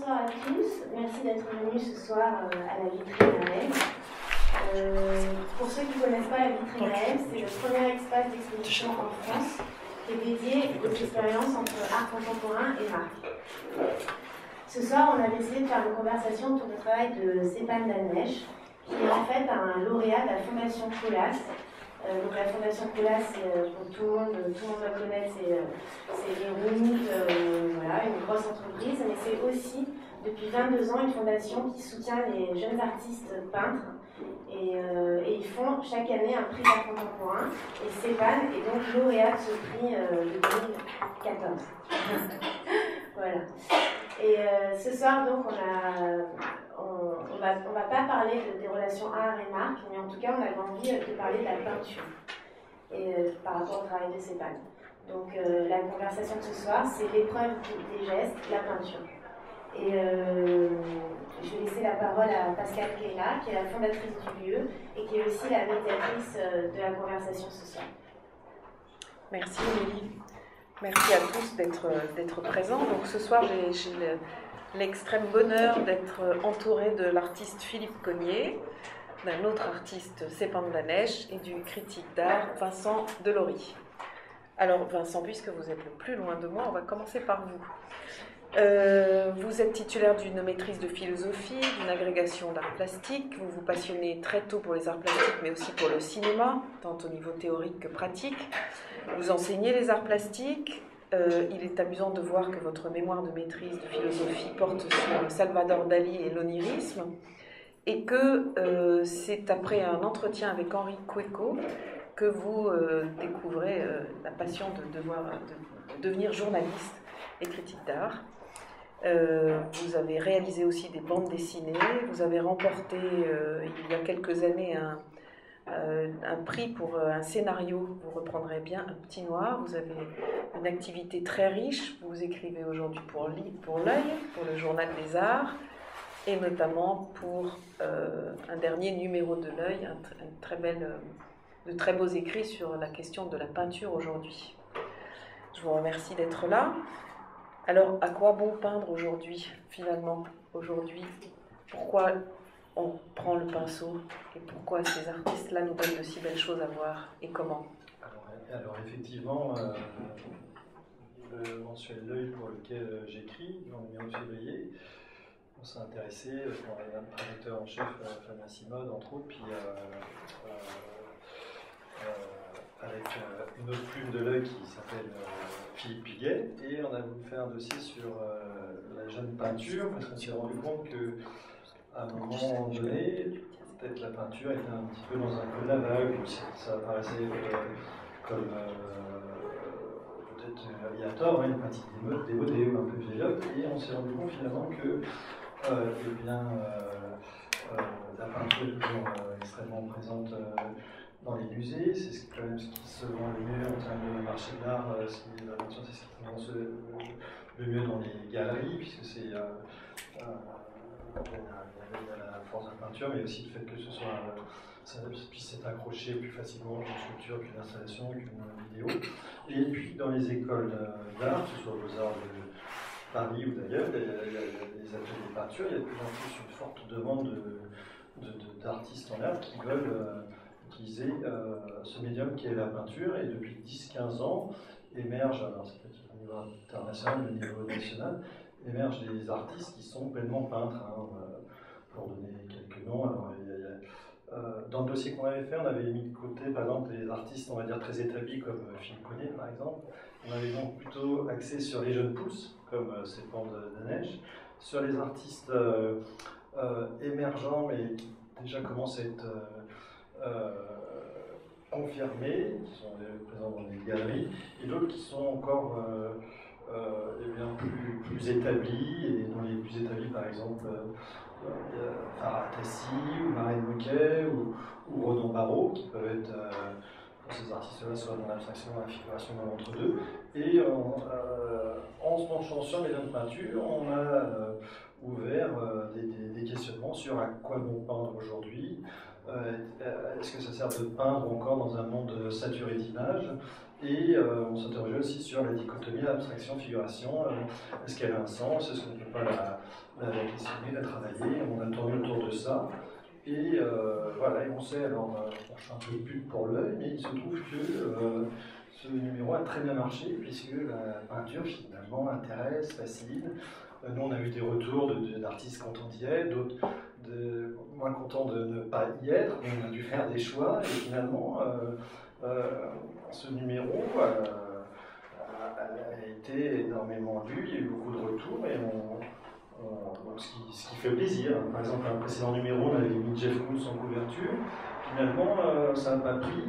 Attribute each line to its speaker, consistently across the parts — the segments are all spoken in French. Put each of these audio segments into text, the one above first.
Speaker 1: Bonsoir à tous, merci d'être venus ce soir à la vitrine à Rennes. Pour ceux qui ne connaissent pas la vitrine à Rennes, c'est le premier espace d'exposition en France qui est dédié aux expériences entre art contemporain et marque. Ce soir, on a décidé de faire une conversation autour du travail de Stéphane Danèche, qui est en fait un lauréat de la Fondation Colas. Donc la Fondation Colas, pour tout le monde va connaître, c'est des routes, voilà, une grosse entreprise, mais c'est aussi, depuis 22 ans, une fondation qui soutient les jeunes artistes peintres. Et ils font chaque année un prix d'art contemporain. Et Stéphane est donc lauréat de ce prix de 2014. Voilà. Et ce soir, donc, on va pas parler des relations art et marque, mais en tout cas, on avait envie de parler de la peinture et par rapport au travail de Stéphane. Donc, la conversation de ce soir, c'est l'épreuve des gestes, la peinture. Et je vais laisser la parole à Pascale Kayla, qui est la fondatrice du lieu et qui est aussi la médiatrice de la conversation ce soir.
Speaker 2: Merci Émilie. Merci à tous d'être présents. Donc ce soir, j'ai l'extrême bonheur d'être entourée de l'artiste Philippe Cognier, d'un autre artiste Stéphane Danèche et du critique d'art Vincent Delory. Alors Vincent, puisque vous êtes le plus loin de moi, on va commencer par vous. Vous êtes titulaire d'une maîtrise de philosophie, d'une agrégation d'art plastique. Vous vous passionnez très tôt pour les arts plastiques, mais aussi pour le cinéma, tant au niveau théorique que pratique. Vous enseignez les arts plastiques. Il est amusant de voir que votre mémoire de maîtrise de philosophie porte sur Salvador Dali et l'onirisme, et que c'est après un entretien avec Henri Cueco que vous découvrez la passion de devenir journaliste et critique d'art. Vous avez réalisé aussi des bandes dessinées. Vous avez remporté il y a quelques années un prix pour un scénario. Vous reprendrez bien Un Petit Noir. Vous avez une activité très riche. Vous écrivez aujourd'hui pour l'Œil, pour le Journal des Arts, et notamment pour un dernier numéro de l'Œil, de très beaux écrits sur la question de la peinture aujourd'hui. Je vous remercie d'être là. Alors, à quoi bon peindre aujourd'hui, finalement? Aujourd'hui, pourquoi on prend le pinceau et pourquoi ces artistes-là nous donnent de si belles choses à voir et comment?
Speaker 3: Alors effectivement, le mensuel L'Œil pour lequel j'écris, en numéro de février, on s'est intéressé, notre rédacteur en chef, Fabien Simode, entre autres, puis avec une autre plume de l'Œil qui s'appelle Philippe Piguet, et on a voulu faire un dossier sur la jeune peinture, parce qu'on s'est rendu compte qu'à un moment donné, peut-être la peinture était un petit peu dans un creux de la vague, ça apparaissait comme peut-être il y a tort, une pratique démodée ou un peu vieillotte, et on s'est rendu compte finalement que la peinture est toujours extrêmement présente dans les musées. C'est quand même ce qui se vend le mieux en termes de marché de l'art. La peinture, c'est ce qui se vend le mieux dans les galeries, puisque c'est la force de la peinture, mais aussi le fait que ça puisse être accroché plus facilement qu'une sculpture, qu'une installation, qu'une vidéo. Et puis dans les écoles d'art, que ce soit aux Beaux-Arts de Paris ou d'ailleurs, il y a des ateliers de peinture, il y a de plus en plus une forte demande d'artistes en art qui veulent utiliser ce médium qui est la peinture, et depuis 10-15 ans émergent, alors c'est peut-être au niveau international, au niveau national, émergent des artistes qui sont pleinement peintres. Pour donner quelques noms, alors, dans le dossier qu'on avait fait, on avait mis de côté par exemple des artistes, on va dire, très établis comme Philippe Cognier par exemple. On avait donc plutôt axé sur les jeunes pousses comme Stéphane Danèche, sur les artistes émergents mais qui déjà commencent à être confirmés, qui sont présents dans les galeries, et d'autres qui sont encore plus établis, et dans les plus établis par exemple Farah Tassi ou Marlène Moquet ou Ronan Barrault, qui peuvent être pour ces artistes-là soit dans l'abstraction, dans la figuration, dans l'entre-deux. Et en se penchant sur les jeunes peintures, on a ouvert des questionnements sur à quoi bon peindre aujourd'hui. Est-ce que ça sert de peindre encore dans un monde saturé d'images? Et on s'interrogeait aussi sur la dichotomie abstraction-figuration. Est-ce qu'elle a un sens? Est-ce qu'on ne peut pas la questionner, la travailler? On a tourné autour de ça. Et voilà, et on sait, alors, je suis un peu pute pour l'œil, mais il se trouve que ce numéro a très bien marché, puisque la peinture, finalement, intéresse, fascine. Nous, on a eu des retours d'artistes contents d'y être, d'autres moins contents de ne pas y être. On a dû faire des choix, et finalement, ce numéro a été énormément lu, il y a eu beaucoup de retours, et ce qui fait plaisir. Par exemple, un précédent numéro, on avait mis Jeff Koons en couverture. Finalement, ça n'a pas pris.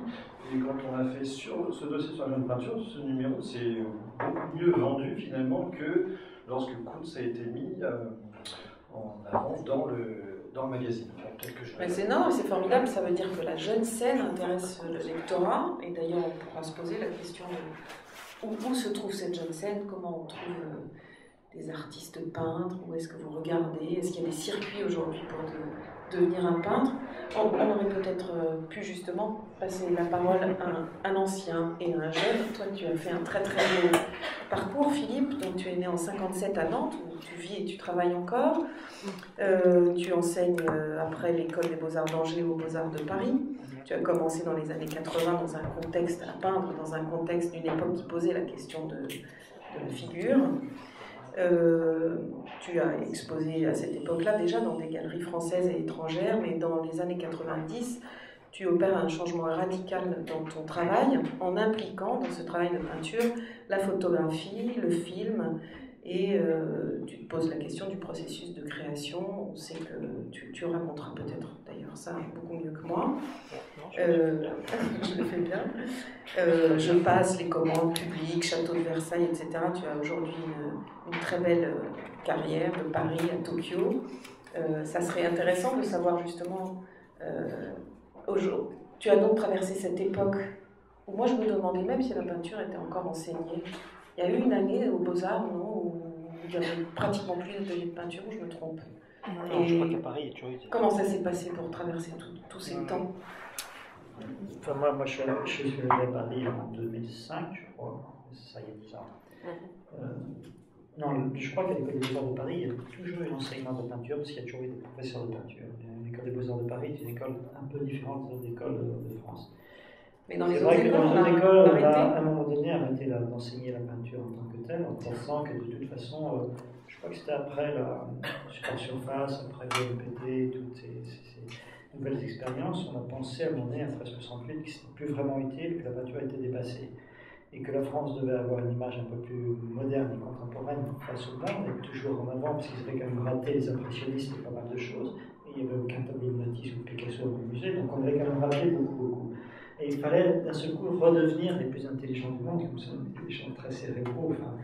Speaker 3: Et quand on a fait sur ce dossier sur la jeune peinture, ce numéro s'est beaucoup mieux vendu finalement que lorsque Koons a été mis en avant dans le magazine.
Speaker 2: Mais c'est énorme, c'est formidable. Ça veut dire que la jeune scène intéresse le lectorat. Et d'ailleurs, on pourra se poser la question de où se trouve cette jeune scène, comment on trouve des artistes peintres, où est-ce que vous regardez, est-ce qu'il y a des circuits aujourd'hui pour devenir un peintre. On aurait peut-être pu justement passer la parole à un ancien et à un jeune. Toi, tu as fait un très très beau parcours, Philippe. Donc, tu es né en 57 à Nantes, où tu vis et tu travailles encore. Tu enseignes après l'école des Beaux-Arts d'Angers aux Beaux-Arts de Paris. Tu as commencé dans les années 80 dans un contexte à peindre, dans un contexte d'une époque qui posait la question de la figure. Tu as exposé à cette époque-là déjà dans des galeries françaises et étrangères, mais dans les années 90, tu opères un changement radical dans ton travail en impliquant dans ce travail de peinture la photographie, le film, et tu te poses la question du processus de création. On sait que tu raconteras peut-être d'ailleurs ça beaucoup mieux que moi. Je le fais bien. Je passe les commandes publiques, Château de Versailles, etc. Tu as aujourd'hui une très belle carrière de Paris à Tokyo. Ça serait intéressant de savoir justement, tu as donc traversé cette époque où moi je me demandais même si la peinture était encore enseignée. Il y a eu une année aux Beaux-Arts, non, où il n'y avait pratiquement plus d'ateliers de peinture, où je me trompe.
Speaker 4: Non, je crois qu'à Paris, il y a toujours été.
Speaker 2: Comment ça s'est passé pour traverser tous ces temps?
Speaker 4: Enfin, moi je suis arrivé à Paris en 2005, je crois. Ça y est, 10 ans. Non, je crois qu'à l'école des Beaux-Arts de Paris, il y a toujours eu l'enseignement de peinture, parce qu'il y a toujours eu des professeurs de peinture. L'école des Beaux-Arts de Paris, c'est une école un peu différente des écoles de France.
Speaker 2: Mais dans les
Speaker 4: c'est vrai que dans les autres écoles, on a à un moment donné arrêté d'enseigner la peinture en tant que telle, en pensant que de toute façon, je crois que c'était après la Super Surface, après VMPT, toutes ces nouvelles expériences, on a pensé à un moment donné, après 68, que c'était plus vraiment utile, que la peinture était dépassée. Et que la France devait avoir une image un peu plus moderne et contemporaine face au monde, et toujours en avant, parce qu'ils avaient quand même raté les impressionnistes et pas mal de choses. Et il n'y avait aucun tableau de Matisse ou de Picasso dans le musée, donc on avait quand même raté beaucoup. Et il fallait d'un seul coup redevenir les plus intelligents du monde, comme ça, des gens très cérébraux. Enfin,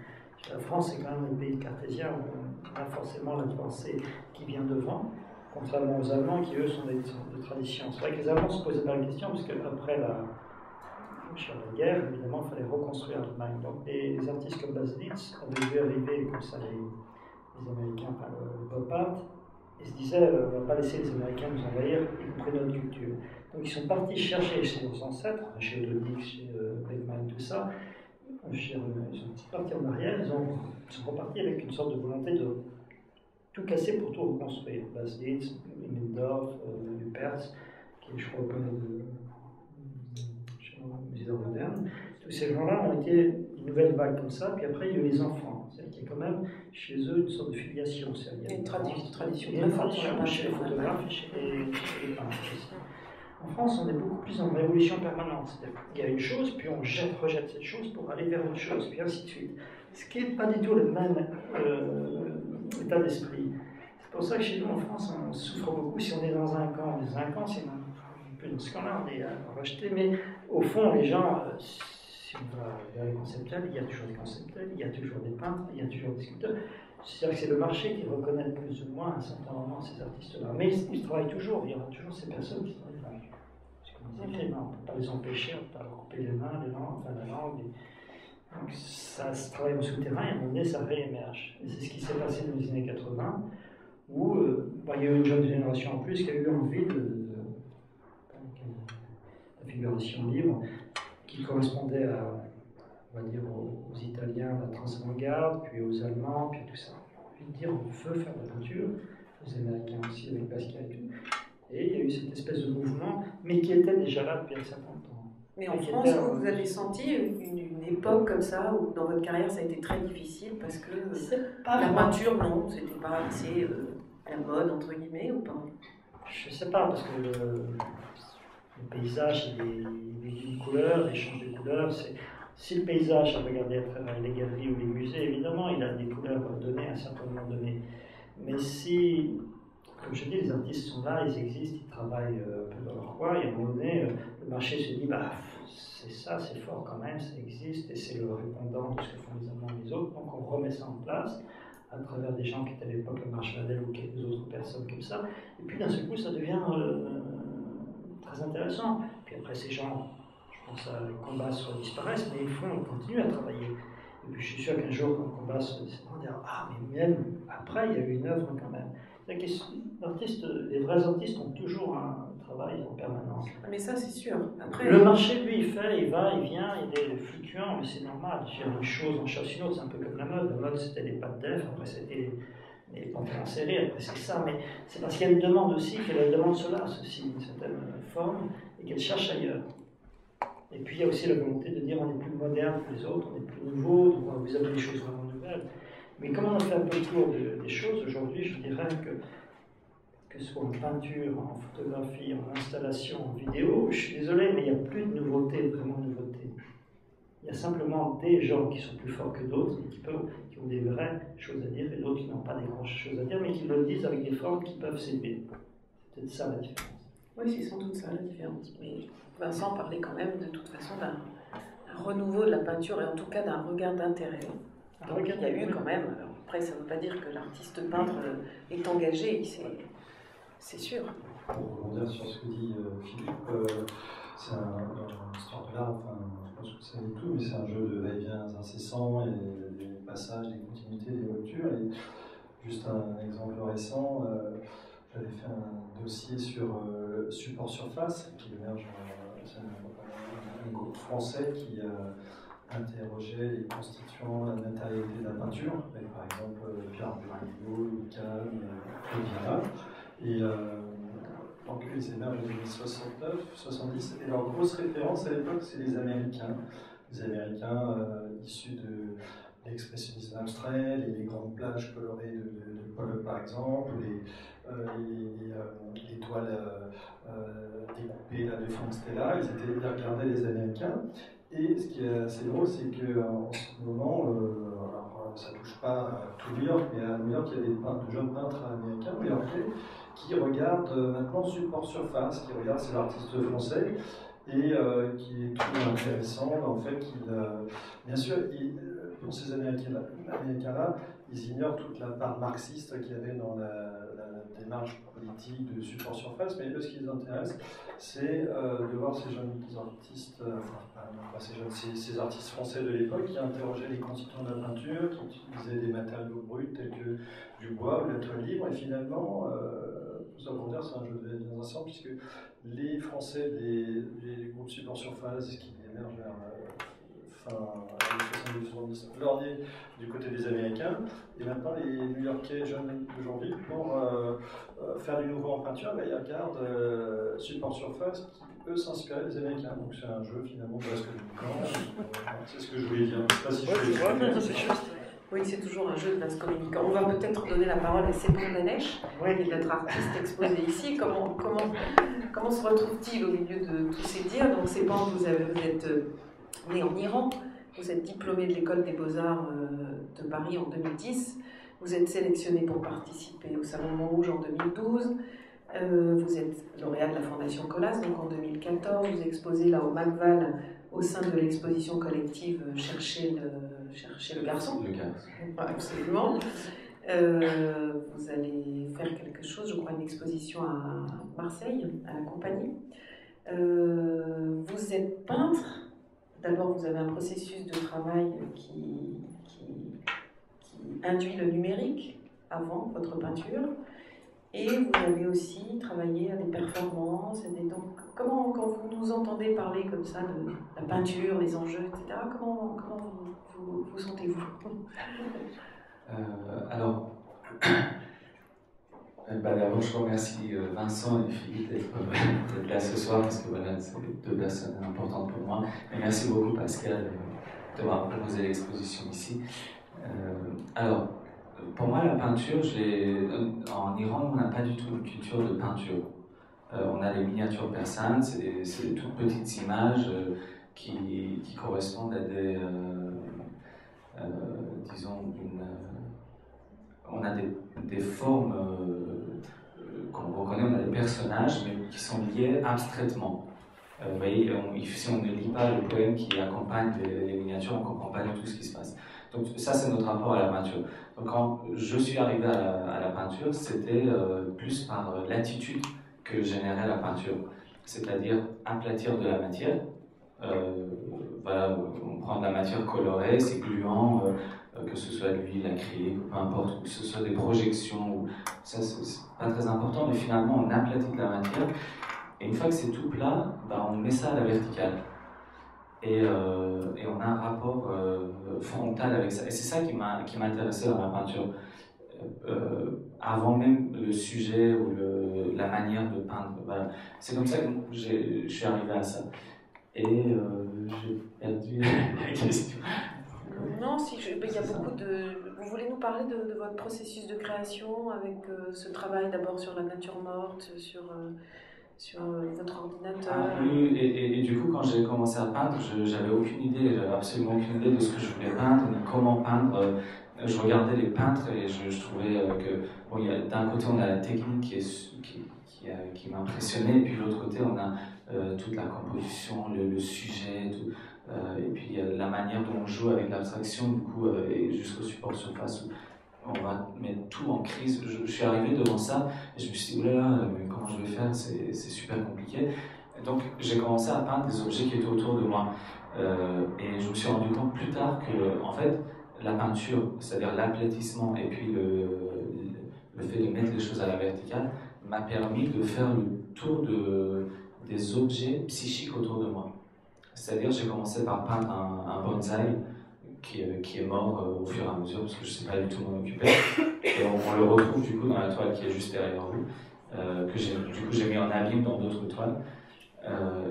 Speaker 4: la France, c'est quand même un pays cartésien où on a forcément la pensée qui vient devant, contrairement aux Allemands qui, eux, sont des de tradition. C'est vrai que les Allemands ne se posaient pas la question, parce qu'après la guerre, évidemment, il fallait reconstruire l'Allemagne. Donc, les artistes comme Bas Dietz avaient vu arriver comme ça les Américains par le pop art, et se disaient on ne va pas laisser les Américains nous envahir, y compris notre culture. Donc, ils sont partis chercher chez leurs ancêtres, chez Odonic, chez Beckmann, tout ça. Ils sont partis en arrière, ils sont repartis avec une sorte de volonté de tout casser pour tout reconstruire. Bas Dietz, Middendorf, Lupertz, qui est, je crois, musée d'art moderne. Tous ces gens-là ont été une nouvelle vague comme ça, puis après il y a eu les enfants. C'est-à-dire qu'il y a quand même chez eux une sorte de filiation.
Speaker 2: Il y a une tradition.
Speaker 4: Il y a une tradition chez les photographes et chez les peintres aussi. En France, on est beaucoup plus en révolution permanente. C'est-à-dire qu'il y a une chose, puis on rejette cette chose pour aller vers autre chose, puis ainsi de suite. Ce qui n'est pas du tout le même état d'esprit. C'est pour ça que chez nous, en France, on souffre beaucoup si on est dans un camp. Dans un camp, c'est dans ce camp-là, on est rejeté, mais au fond, les gens, si on va vers les conceptuels, il y a toujours des conceptuels, il y a toujours des peintres, il y a toujours des sculpteurs. C'est-à-dire que c'est le marché qui reconnaît plus ou moins à un certain moment ces artistes-là. Mais ils travaillent toujours, il y aura toujours ces personnes qui travaillent là. Comme ils écrivent, on ne peut pas les empêcher, on ne peut pas leur couper les mains, la langue. Donc ça se travaille au souterrain et à un moment donné, ça réémerge. Et c'est ce qui s'est passé dans les années 80, où il y a eu une jeune génération en plus qui a eu envie de la figuration libre, qui correspondait à on va dire, aux Italiens la trans-avant-garde, puis aux Allemands, puis tout ça. Puis de dire, on veut faire de la peinture, aux Américains aussi, avec Basquiat et tout. Et il y a eu cette espèce de mouvement, mais qui était déjà là depuis un certain temps.
Speaker 2: Mais en France, vous avez senti une époque comme ça, où dans votre carrière, ça a été très difficile, parce que la peinture, non, c'était pas assez la mode, entre guillemets, ou pas?
Speaker 4: Je sais pas, parce que le paysage, il est couleurs, il change de couleurs. Si le paysage, regardez à travers les galeries ou les musées, évidemment, il a des couleurs données à un certain moment donné. Mais si, comme je dis, les artistes sont là, ils existent, ils travaillent un peu dans leur coin, et à un moment donné, le marché se dit, bah, c'est ça, c'est fort quand même, ça existe, et c'est le répondant de ce que font les Allemands et les autres, donc on remet ça en place à travers des gens qui étaient à l'époque le Marchal ou quelques autres personnes comme ça, et puis d'un seul coup, ça devient très intéressant. Puis après, ces gens, je pense à Combas disparaissent, mais ils continuent à travailler. Et puis je suis sûr qu'un jour, quand Combas se dire, ah, mais même après, il y a eu une œuvre quand même. Les vrais artistes ont toujours un travail en permanence.
Speaker 2: Mais ça, c'est sûr. Après,
Speaker 4: le marché, lui, il fait, il va, il vient, il est fluctuant, mais c'est normal. Une chose en chasse une autre, c'est un peu comme la mode. La mode, c'était les pattes d'œuf, après, c'était les pantalons serrés, après, c'est ça. Mais c'est parce qu'il y a une demande aussi, qu'elle demande cela, ceci, une certaine forme, et qu'elle cherche ailleurs. Et puis, il y a aussi la volonté de dire on est plus moderne que les autres, on est plus nouveau, donc vous avez des choses vraiment nouvelles. Mais comme on a fait un peu le tour des choses, aujourd'hui, je dirais que ce soit en peinture, en photographie, en installation, en vidéo, je suis désolé, mais il n'y a plus de nouveauté, vraiment de nouveauté. Il y a simplement des gens qui sont plus forts que d'autres, et qui ont des vraies choses à dire, et d'autres qui n'ont pas des grandes choses à dire, mais qui le disent avec des formes qui peuvent s'élever. C'est peut-être ça la différence.
Speaker 2: Oui, c'est sans doute ça la différence. Mais Vincent parlait quand même de toute façon d'un renouveau de la peinture, et en tout cas d'un regard d'intérêt. Donc il y a eu quand même, alors après ça ne veut pas dire que l'artiste peintre est engagé, c'est sûr.
Speaker 3: Pour rebondir sur ce que dit Philippe, c'est dans l'histoire de l'art, enfin, je pense que vous savez tout, mais c'est un jeu de va-et-vient incessant, et des passages, des continuités, des ruptures. Et juste un exemple récent, j'avais fait un dossier sur Support Surface, qui émerge, c'est un groupe français qui interrogeait les constituants, la matérialité de la peinture, avec par exemple Pierre Burigo, Louis Kahn, Viala. Et donc ils émergent en 1969, 70, et leur grosse référence à l'époque, c'est les Américains. Les Américains issus de l'expressionnisme abstrait, les grandes plages colorées de Pollock par exemple, les toiles découpées là, de Frank Stella. Ils regardaient les Américains. Et ce qui est assez drôle, c'est qu'en ce moment, alors, ça ne touche pas à tout New York, mais à New York, il y a de jeunes peintres américains, new-yorkais, qui regardent maintenant Support Surface, qui regardent ces artistes français, et qui est tout intéressant, en fait, bien sûr, pour ces Américains-là, ils ignorent toute la part marxiste qu'il y avait dans la démarche politique de Support Surface, mais eux, ce qui les intéresse, c'est de voir ces jeunes artistes, ces artistes français de l'époque qui interrogeaient les constituants de la peinture, qui utilisaient des matériaux bruts tels que du bois ou la toile libre, et finalement, tout ça pour dire, c'est un jeu de bien ensemble, puisque les Français des groupes Support Surface qui émergent vers fin années 70, l'ornier du côté des Américains, et maintenant les New-Yorkais jeunes d'aujourd'hui, pour faire du nouveau en peinture, ils regardent Support Surface qui eux s'inspiraient des Américains. Donc c'est un jeu finalement presque communicant. C'est ce que je voulais dire. Je sais pas si
Speaker 2: c'est juste. Oui, c'est toujours un jeu de vase communicant. On va peut-être donner la parole à Sepon Danesh, qui est notre artiste exposé ici. Comment se retrouve-t-il au milieu de tous ces dires? Donc Sepon, vous êtes né en Iran, vous êtes diplômé de l'école des Beaux-Arts de Paris en 2010, vous êtes sélectionné pour participer au Salon Montrouge en 2012, vous êtes lauréat de la Fondation Colas, donc en 2014, vous exposez là au McVal au sein de l'exposition collective Chercher le garçon. Absolument. Vous allez faire quelque chose, je crois, une exposition à Marseille, à la compagnie. Vous êtes peintre. D'abord, vous avez un processus de travail qui induit le numérique avant votre peinture. Et vous avez aussi travaillé à des performances. Donc, comment, quand vous nous entendez parler comme ça de la peinture, les enjeux, etc., comment vous sentez-vous?
Speaker 5: Alors, d'abord, je remercie Vincent et Philippe d'être là ce soir, parce que voilà, c'est deux personnes importantes pour moi. Et merci beaucoup, Pascal, d'avoir proposé l'exposition ici. Alors, pour moi, la peinture, en Iran, on n'a pas du tout une culture de peinture. On a les miniatures persanes, c'est des toutes petites images qui correspondent à des, disons, on a des formes qu'on reconnaît, on a des personnages, mais qui sont liés abstraitement. Vous voyez, si on ne lit pas le poème qui accompagne les miniatures, on ne comprend pas du tout ce qui se passe. Donc ça, c'est notre rapport à la peinture. Donc quand je suis arrivé à la peinture, c'était plus par l'attitude que générait la peinture. C'est-à-dire aplatir de la matière. Voilà, on prend de la matière colorée, c'est gluant, que ce soit de l'huile, l'acrylique, peu importe, ou que ce soit des projections, ça c'est pas très important, mais finalement on aplatit de la matière, et une fois que c'est tout plat, on met ça à la verticale. Et on a un rapport frontal avec ça. Et c'est ça qui m'a intéressé dans la peinture. Avant même le sujet ou la manière de peindre. Voilà. C'est comme ça que je suis arrivé à ça. Et j'ai perdu la question.
Speaker 2: Non, il y a beaucoup de... Vous voulez nous parler de votre processus de création avec ce travail d'abord sur la nature morte, sur votre ordinateur?
Speaker 5: Oui, et du coup, quand j'ai commencé à peindre, j'avais aucune idée, j'avais absolument aucune idée de ce que je voulais peindre, ni comment peindre. Je regardais les peintres et je trouvais que, bon, d'un côté, on a la technique qui m'impressionnait, et puis de l'autre côté, on a toute la composition, le sujet, tout, et puis la manière dont on joue avec l'abstraction, du coup, et jusqu'au support surface, où on va mettre tout en crise. Je suis arrivé devant ça et je me suis dit, oulala, mais comment je vais faire, c'est super compliqué. Et donc j'ai commencé à peindre des objets qui étaient autour de moi. Et je me suis rendu compte plus tard que, en fait, la peinture, c'est-à-dire l'aplatissement et puis le fait de mettre les choses à la verticale, m'a permis de faire le tour des objets psychiques autour de moi. C'est-à-dire, j'ai commencé par peindre un bonsaï qui est mort au fur et à mesure, parce que je ne sais pas du tout m'en occuper. Et on le retrouve du coup dans la toile qui est juste derrière vous, que j'ai mis en abîme dans d'autres toiles.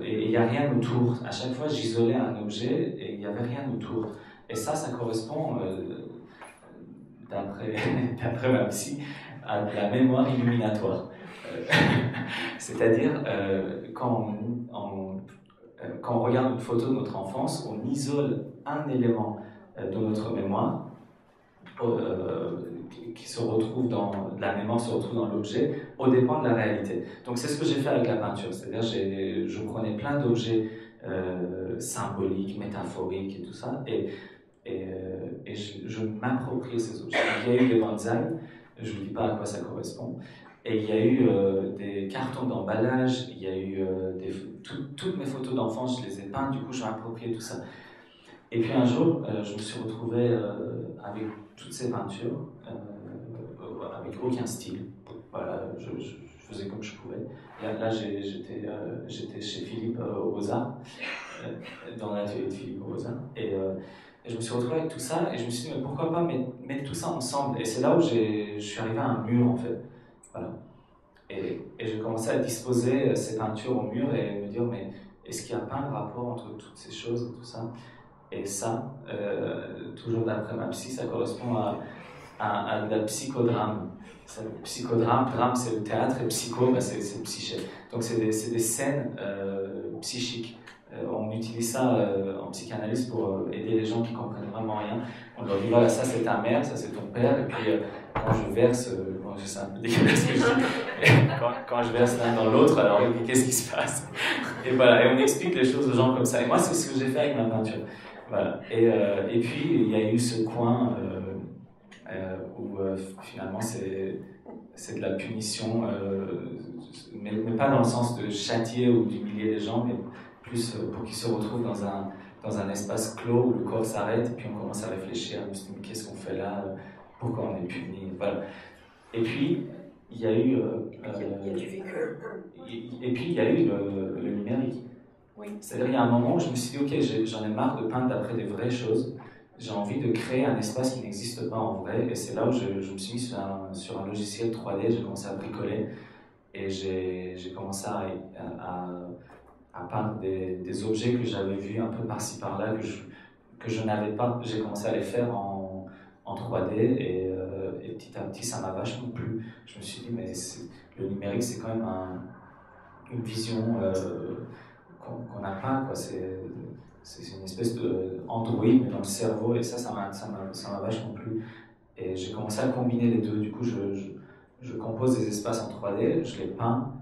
Speaker 5: Et il n'y a rien autour. À chaque fois, j'isolais un objet et il n'y avait rien autour. Et ça correspond, d'après ma psy, à la mémoire illuminatoire. C'est-à-dire, quand on regarde une photo de notre enfance, on isole un élément de notre mémoire qui se retrouve la mémoire se retrouve dans l'objet au dépend de la réalité. Donc c'est ce que j'ai fait avec la peinture, c'est-à-dire je prenais plein d'objets symboliques, métaphoriques et tout ça, et je m'appropriais ces objets. Il y a eu des bonsaïs, je ne vous dis pas à quoi ça correspond, et il y a eu des cartons d'emballage, il y a eu toutes mes photos d'enfance, je les ai peintes, du coup je m'appropriais tout ça. Et puis un jour, je me suis retrouvé avec toutes ces peintures, avec aucun style. Voilà, je faisais comme je pouvais. Là j'étais chez Philippe aux Beaux-Arts, dans l'atelier de Philippe aux Beaux-Arts. Et je me suis retrouvé avec tout ça, et je me suis dit, mais pourquoi pas mettre tout ça ensemble? Et c'est là où je suis arrivé à un mur, en fait. Voilà. Et j'ai commencé à disposer ces peintures au mur et me dire, mais est-ce qu'il n'y a pas un rapport entre toutes ces choses et tout ça? Et ça, toujours d'après ma psy, ça correspond à la psychodrame. Psychodrame, drame c'est le théâtre, et psycho, c'est psyché. Donc c'est des scènes psychiques. On utilise ça en psychanalyse pour aider les gens qui ne comprennent vraiment rien. On leur dit, voilà, ça c'est ta mère, ça c'est ton père, et puis quand je verse, bon, c'est un peu dégueulasse ce que je dis, quand je verse l'un dans l'autre, alors qu'est-ce qui se passe? Et voilà, et on explique les choses aux gens comme ça. Et moi, c'est ce que j'ai fait avec ma peinture. Voilà. Et puis, il y a eu ce coin où finalement c'est de la punition, mais pas dans le sens de châtier ou d'humilier les gens, mais plus pour qu'ils se retrouvent dans un espace clos où le corps s'arrête et puis on commence à réfléchir, à se dire qu'est-ce qu'on fait là, pourquoi on est puni, voilà. Et puis, il y a eu...
Speaker 2: il y a du vécu.
Speaker 5: Et puis il y a eu le numérique.
Speaker 2: Oui.
Speaker 5: C'est-à-dire il y a un moment où je me suis dit, ok, j'en ai marre de peindre d'après des vraies choses, j'ai envie de créer un espace qui n'existe pas en vrai, et c'est là où je me suis mis sur un logiciel 3D, j'ai commencé à bricoler, et j'ai commencé à peindre des objets que j'avais vus un peu par-ci par-là, que je n'avais pas. J'ai commencé à les faire en 3D, et petit à petit ça m'a vachement plu. Je me suis dit, mais le numérique c'est quand même une vision qu'on n'a pas, quoi. C'est une espèce d'android dans le cerveau, et ça m'a vachement plu. Et j'ai commencé à combiner les deux. Du coup, je compose des espaces en 3D, je les peins,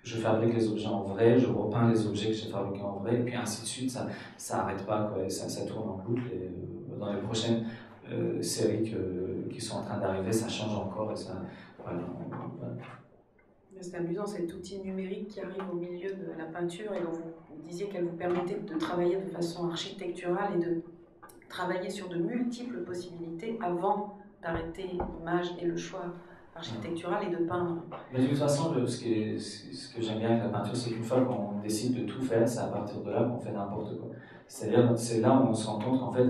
Speaker 5: je fabrique les objets en vrai, je repeins les objets que j'ai fabriqués en vrai, et puis ainsi de suite. Ça n'arrête pas, quoi. Et ça tourne en boucle. Et dans les prochaines séries qui sont en train d'arriver, ça change encore. Et ça, voilà.
Speaker 2: C'est amusant, cet outil numérique qui arrive au milieu de la peinture et dont vous disiez qu'elle vous permettait de travailler de façon architecturale et de travailler sur de multiples possibilités avant d'arrêter l'image et le choix architectural et de peindre.
Speaker 5: Mais de toute façon, ce que j'aime bien avec la peinture, c'est qu'une fois qu'on décide de tout faire, c'est à partir de là qu'on fait n'importe quoi. C'est-à-dire, c'est là où on se rend compte qu'en fait,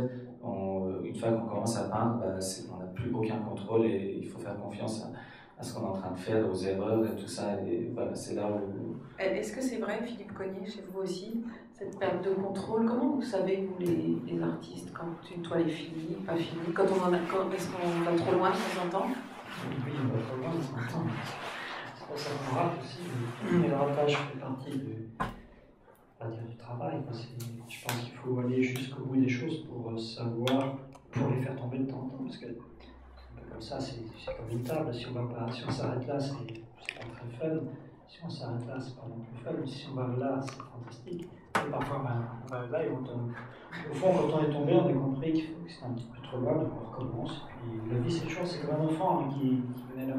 Speaker 5: une fois qu'on commence à peindre, on n'a plus aucun contrôle et il faut faire confiance à ce qu'on est en train de faire, aux erreurs et tout ça. Et voilà, c'est là où...
Speaker 2: Est-ce que c'est vrai, Philippe Cognier, chez vous aussi, cette perte de contrôle? Comment vous savez, vous, les artistes, quand une toile est finie, pas finie, quand est-ce qu'on va trop loin de temps en temps?
Speaker 4: Oui, on va trop loin de temps en temps. C'est pour ça qu'on rate aussi. Mais le ratage fait partie du travail. Je pense qu'il faut aller jusqu'au bout des choses pour savoir, pour les faire tomber de temps en temps. Parce que comme ça, c'est comme une table. Si on s'arrête là, c'est pas très fun. Si on s'arrête là, c'est pas non plus fun. Si on va là, c'est fantastique. Et parfois, on va là et on tombe. Au fond, quand on est tombé, on a compris que c'était un petit peu trop loin, donc on recommence. Puis la vie, c'est toujours, c'est comme un enfant qui met la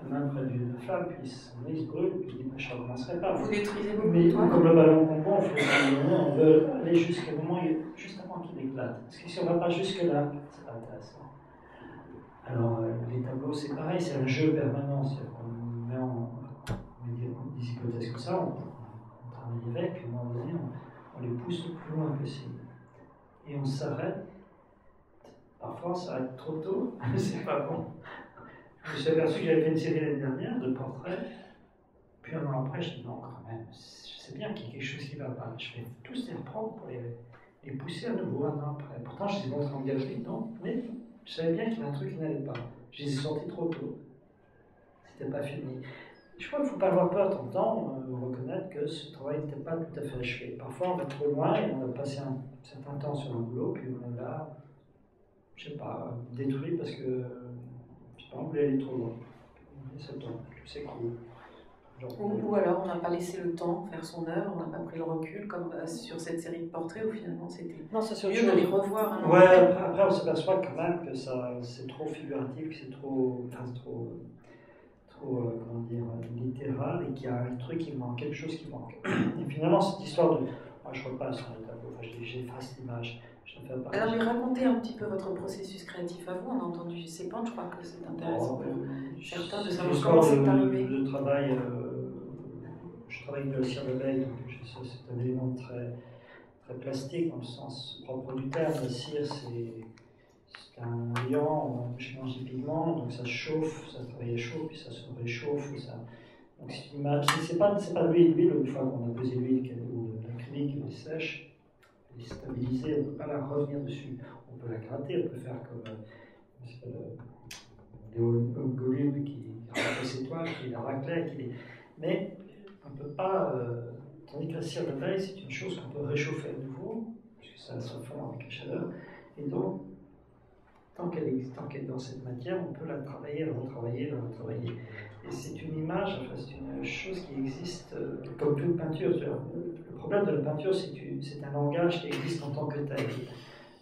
Speaker 4: main près d'une flamme, puis son nez se brûle, puis il dit, je ne recommencerai pas.
Speaker 2: Vous détruisez beaucoup
Speaker 4: Mais
Speaker 2: de toiles.
Speaker 4: comme le ballon qu'on prend, on veut aller jusqu'au moment, juste avant qu'il éclate. Parce que si on ne va pas jusque-là, c'est pas intéressant. Alors, les tableaux, c'est pareil, c'est un jeu permanent. On met des hypothèses comme ça, on travaille avec, puis à un moment donné, on les pousse le plus loin possible. Et on s'arrête. Parfois, on s'arrête trop tôt, mais c'est pas bon. Je me suis aperçu que j'avais fait une série l'année dernière de portraits, puis un an après, je dis non, quand même, je sais bien qu'il y a quelque chose qui ne va pas. Je vais tous les reprendre pour les pousser à nouveau un an après. Pourtant, je les ai montrés en galerie, non, mais je savais bien qu'il y avait un truc qui n'allait pas. Je les ai sortis trop tôt. C'était pas fini. Je crois qu'il ne faut pas avoir peur tout le temps, reconnaître que ce travail n'était pas tout à fait achevé. Parfois, on va trop loin et on a passé un certain temps sur un boulot, puis on l'a, je sais pas, détruit parce que, je sais pas, on voulait aller trop loin. Et ça tombe, c'est cool.
Speaker 2: Ou alors, on n'a pas laissé le temps faire son œuvre, on n'a pas pris le recul, comme sur cette série de portraits où finalement c'était mieux de les revoir.
Speaker 4: Ouais, après on s'aperçoit quand même que c'est trop figuratif, que c'est trop comment dire, littéral, et qu'il y a un truc qui manque, quelque chose qui manque. Et finalement, cette histoire de... Moi, je repasse sur le tableau, j'efface l'image.
Speaker 2: Alors, mais racontez un petit peu votre processus créatif à vous. On a entendu ces pentes, je crois que c'est intéressant pour certains de savoir comment c'est arrivé.
Speaker 4: Je travaille avec de la cire d'abeille, donc c'est un élément très, très plastique dans le sens propre du terme. La cire, c'est un liant, on mélange des pigments, donc ça chauffe, ça travaille à chaud, puis ça se réchauffe. Donc c'est pas de l'huile. Une fois qu'on a posé l'huile ou de l'acrylique, elle est sèche, elle est stabilisée, on ne peut pas la revenir dessus. On peut la gratter, on peut faire comme Léo qui raclait ses toiles, qui la raclait, mais on ne peut pas. Tandis que la cire d'abeille, c'est une chose qu'on peut réchauffer à nouveau, puisque ça se fond avec la chaleur, et donc tant qu'elle est dans cette matière, on peut la travailler, la retravailler. Et c'est une image, enfin, c'est une chose qui existe comme toute peinture. Le problème de la peinture, c'est que c'est un langage qui existe en tant que tel.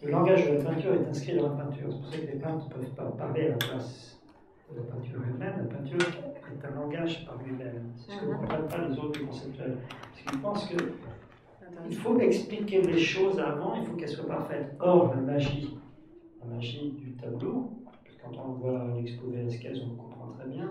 Speaker 4: Le langage de la peinture est inscrit dans la peinture. C'est pour ça que les peintres ne peuvent pas parler à la place de la peinture elle-même. La peinture est un langage par lui-même. C'est ce que ne comprennent pas les autres conceptuels. Parce qu'ils pensent qu'il faut expliquer les choses avant, il faut qu'elles soient parfaites. Or, la magie du tableau, quand on voit l'expo Velázquez, on le comprend très bien,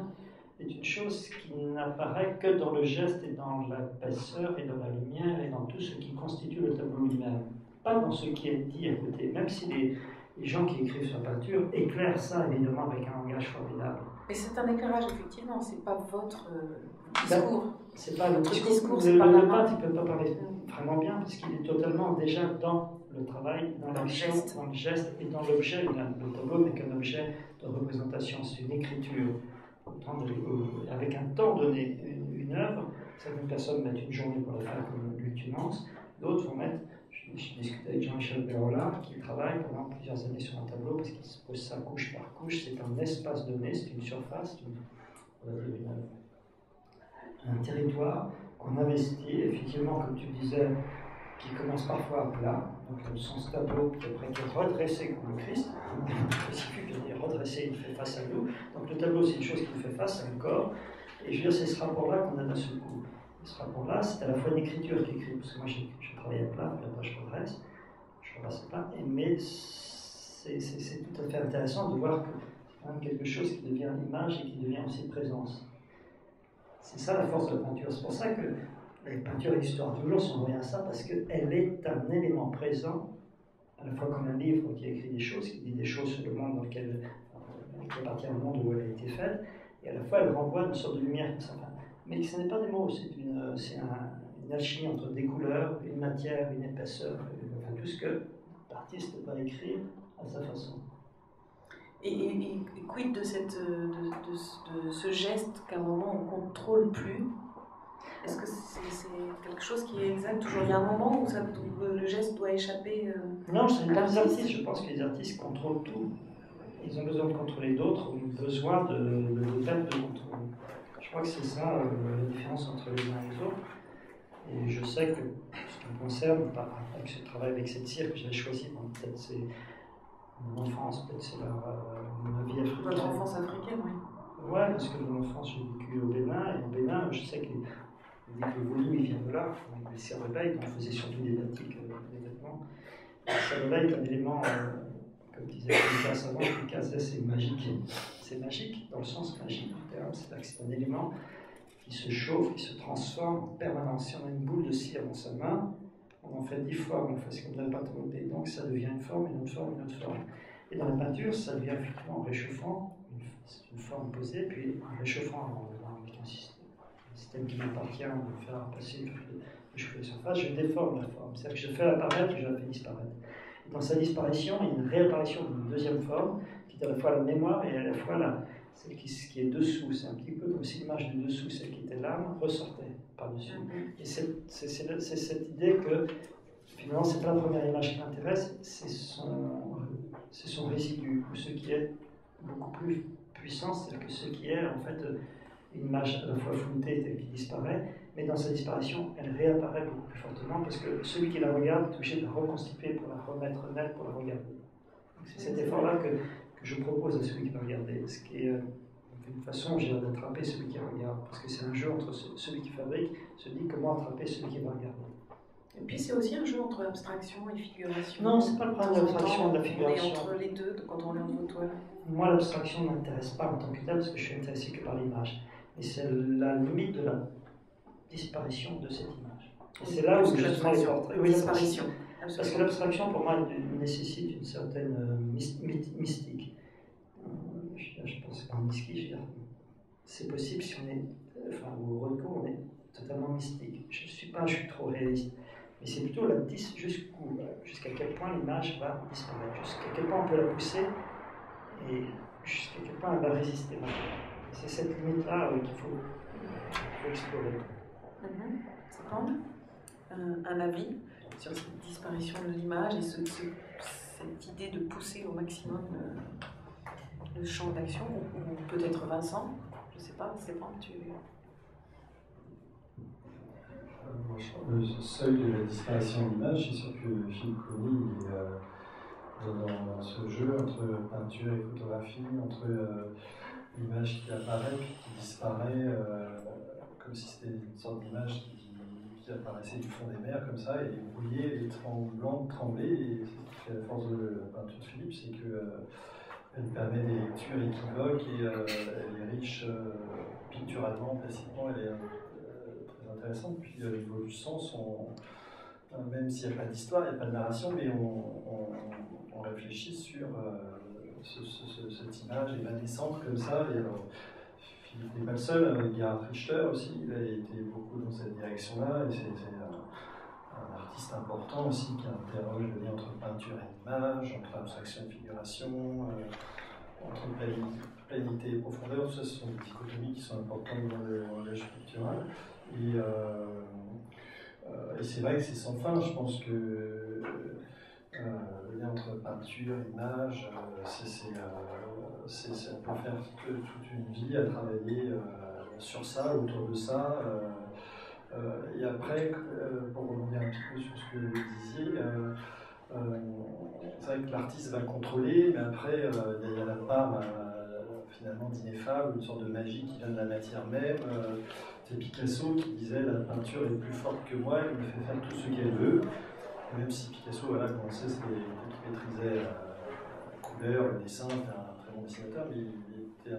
Speaker 4: est une chose qui n'apparaît que dans le geste et dans l'épaisseur et dans la lumière et dans tout ce qui constitue le tableau lui-même. Pas dans ce qui est dit à côté, même si les gens qui écrivent sur la peinture éclairent ça évidemment avec un langage formidable.
Speaker 2: Mais c'est un éclairage, effectivement, c'est pas votre discours.
Speaker 4: C'est pas le discours,
Speaker 2: c'est pas
Speaker 4: le peintre, il ne peut pas parler vraiment bien parce qu'il est totalement déjà dans le travail, dans l'action, dans le geste et dans l'objet. Le tableau n'est qu'un objet de représentation, c'est une écriture. Avec un temps donné, une œuvre, certaines personnes mettent une journée pour la faire comme Luc Tumance, d'autres vont mettre, je discutais avec Jean-Michel Bérola, qui travaille pendant plusieurs années sur un tableau parce qu'il se pose ça couche par couche, c'est un espace donné, c'est une surface, on va dire un territoire qu'on investit, effectivement, comme tu disais, qui commence parfois à plat, donc dans le sens tableau, puis après qui est redressé comme le Christ, spécifique, il est redressé, il fait face à nous. Donc le tableau, c'est une chose qui fait face à un corps, et je veux dire, c'est ce rapport-là qu'on a d'un seul coup. Et ce rapport-là, c'est à la fois une écriture qui écrit, parce que moi je travaille à plat, puis après je redresse à plat, mais c'est tout à fait intéressant de voir que c'est quand même quelque chose qui devient l'image et qui devient aussi présence. C'est ça la force de la peinture. C'est pour ça que la peinture et l'histoire toujours sont reliées à ça, parce qu'elle est un élément présent, à la fois comme un livre qui écrit des choses, qui dit des choses sur le monde dans lequel qui appartient au monde où elle a été faite, et à la fois elle renvoie une sorte de lumière comme ça. Mais ce n'est pas des mots, c'est une alchimie entre des couleurs, une matière, une épaisseur, enfin tout ce que l'artiste va écrire à sa façon.
Speaker 2: Et quid de ce geste qu'à un moment on ne contrôle plus? Est-ce que c'est quelque chose qui est exact? Toujours il y a un moment où le geste doit échapper
Speaker 4: Non, c'est les artistes. Je pense que les artistes contrôlent tout. Ils ont besoin de contrôler d'autres, ont besoin de perdre de contrôle. Je crois que c'est ça la différence entre les uns et les autres. Et je sais que ce qui me concerne, avec ce travail avec cette cire que j'avais choisi, peut-être c'est mon enfance, peut-être c'est ma vie africaine.
Speaker 2: Votre enfance africaine, oui.
Speaker 4: Ouais, parce que mon enfance, j'ai vécu au Bénin, et au Bénin, je sais que le vaudou, il vient de là, avec les cires de veille, on faisait surtout des batiks, des vêtements. La cire de veille est un élément, comme disait Lucas avant, Lucas, c'est magique. C'est magique, dans le sens magique du terme, c'est-à-dire que c'est un élément qui se chauffe, qui se transforme en permanence. Si on a une boule de cire dans sa main, on en fait 10 formes, on fait ce qu'on donne pas trop de donc ça devient une forme, une autre forme, une autre forme. Et dans la peinture, ça devient effectivement en réchauffant, une forme posée, puis en réchauffant avec un système qui m'appartient de faire passer le cheveu de surface, je déforme la forme. C'est-à-dire que je fais apparaître et je la fais disparaître. Et dans sa disparition, il y a une réapparition d'une deuxième forme, qui est à la fois la mémoire et à la fois celle qui est dessous. C'est un petit peu comme si l'image du dessous, celle qui était l'âme, ressortait par-dessus. Et c'est cette idée que, finalement, c'est pas la première image qui m'intéresse, c'est son résidu, ou ce qui est beaucoup plus puissant, c'est-à-dire que ce qui est, en fait, une image à la fois floutée qui disparaît, mais dans sa disparition, elle réapparaît beaucoup plus fortement, parce que celui qui la regarde est obligé de la reconstituer pour la remettre nette, pour la regarder. C'est cet effort-là que je propose à celui qui va regarder, ce qui est une façon d'attraper celui qui regarde, parce que c'est un jeu entre celui qui fabrique, se dit comment attraper celui qui va regarder.
Speaker 2: Et puis c'est aussi un jeu entre abstraction et figuration.
Speaker 4: Non, c'est pas le problème de l'abstraction et de la figuration.
Speaker 2: On est entre les deux quand on regarde vos toiles.
Speaker 4: Moi, l'abstraction ne m'intéresse pas en tant que telle, parce que je suis intéressé que par l'image. Mais c'est la limite de la disparition de cette image. Et c'est là où justement les portraits. Oui, disparition. Parce que l'abstraction, pour moi, nécessite une certaine mystique. Je pense qu'en mystique, je veux dire, c'est possible si on est, au recours, on est totalement mystique. Je suis trop réaliste. Mais c'est plutôt jusqu'à quel point l'image va disparaître, jusqu'à quel point on peut la pousser et jusqu'à quel point elle va résister. C'est cette limite-là qu'il faut explorer.
Speaker 2: C'est quand un avis sur cette disparition de l'image et cette idée de pousser au maximum le champ d'action, ou peut-être Vincent, je ne sais pas, c'est pas tu...
Speaker 3: Le seuil de la disparition de l'image, c'est sûr que Philippe Cony est dans ce jeu entre peinture et photographie, entre l'image qui apparaît puis qui disparaît, comme si c'était une sorte d'image qui apparaissait du fond des mers comme ça, et brouillée et tremblée. Et ce qui fait la force de la peinture de Philippe, c'est que elle permet des lectures équivoques et elle est riche structuralement, plastiquement, elle est très intéressante. Puis au niveau du sens, même s'il n'y a pas d'histoire, il n'y a pas de narration, mais on réfléchit sur cette image évanescente comme ça. Et alors, Philippe n'est pas le seul, Gerhard Richter aussi, il a été beaucoup dans cette direction-là, et c'est un artiste important aussi qui interroge le lien entre peinture et image, entre abstraction et figuration, entre planité et profondeur. Tout ça, ce sont des dichotomies qui sont importantes dans le langage pictural. Et c'est vrai que c'est sans fin. Je pense que le lien entre peinture et image, on peut faire toute une vie à travailler sur ça, autour de ça. Et après, pour rebondir un petit peu sur ce que vous disiez, c'est vrai que l'artiste va contrôler, mais après, il y a la part finalement d'ineffable, une sorte de magie qui vient de la matière même. C'est Picasso qui disait « La peinture est plus forte que moi, elle me fait faire tout ce qu'elle veut ». Même si Picasso, voilà, comme on sait, c'était quelqu'un qui maîtrisait la couleur, le dessin, c'était un très bon dessinateur, mais il était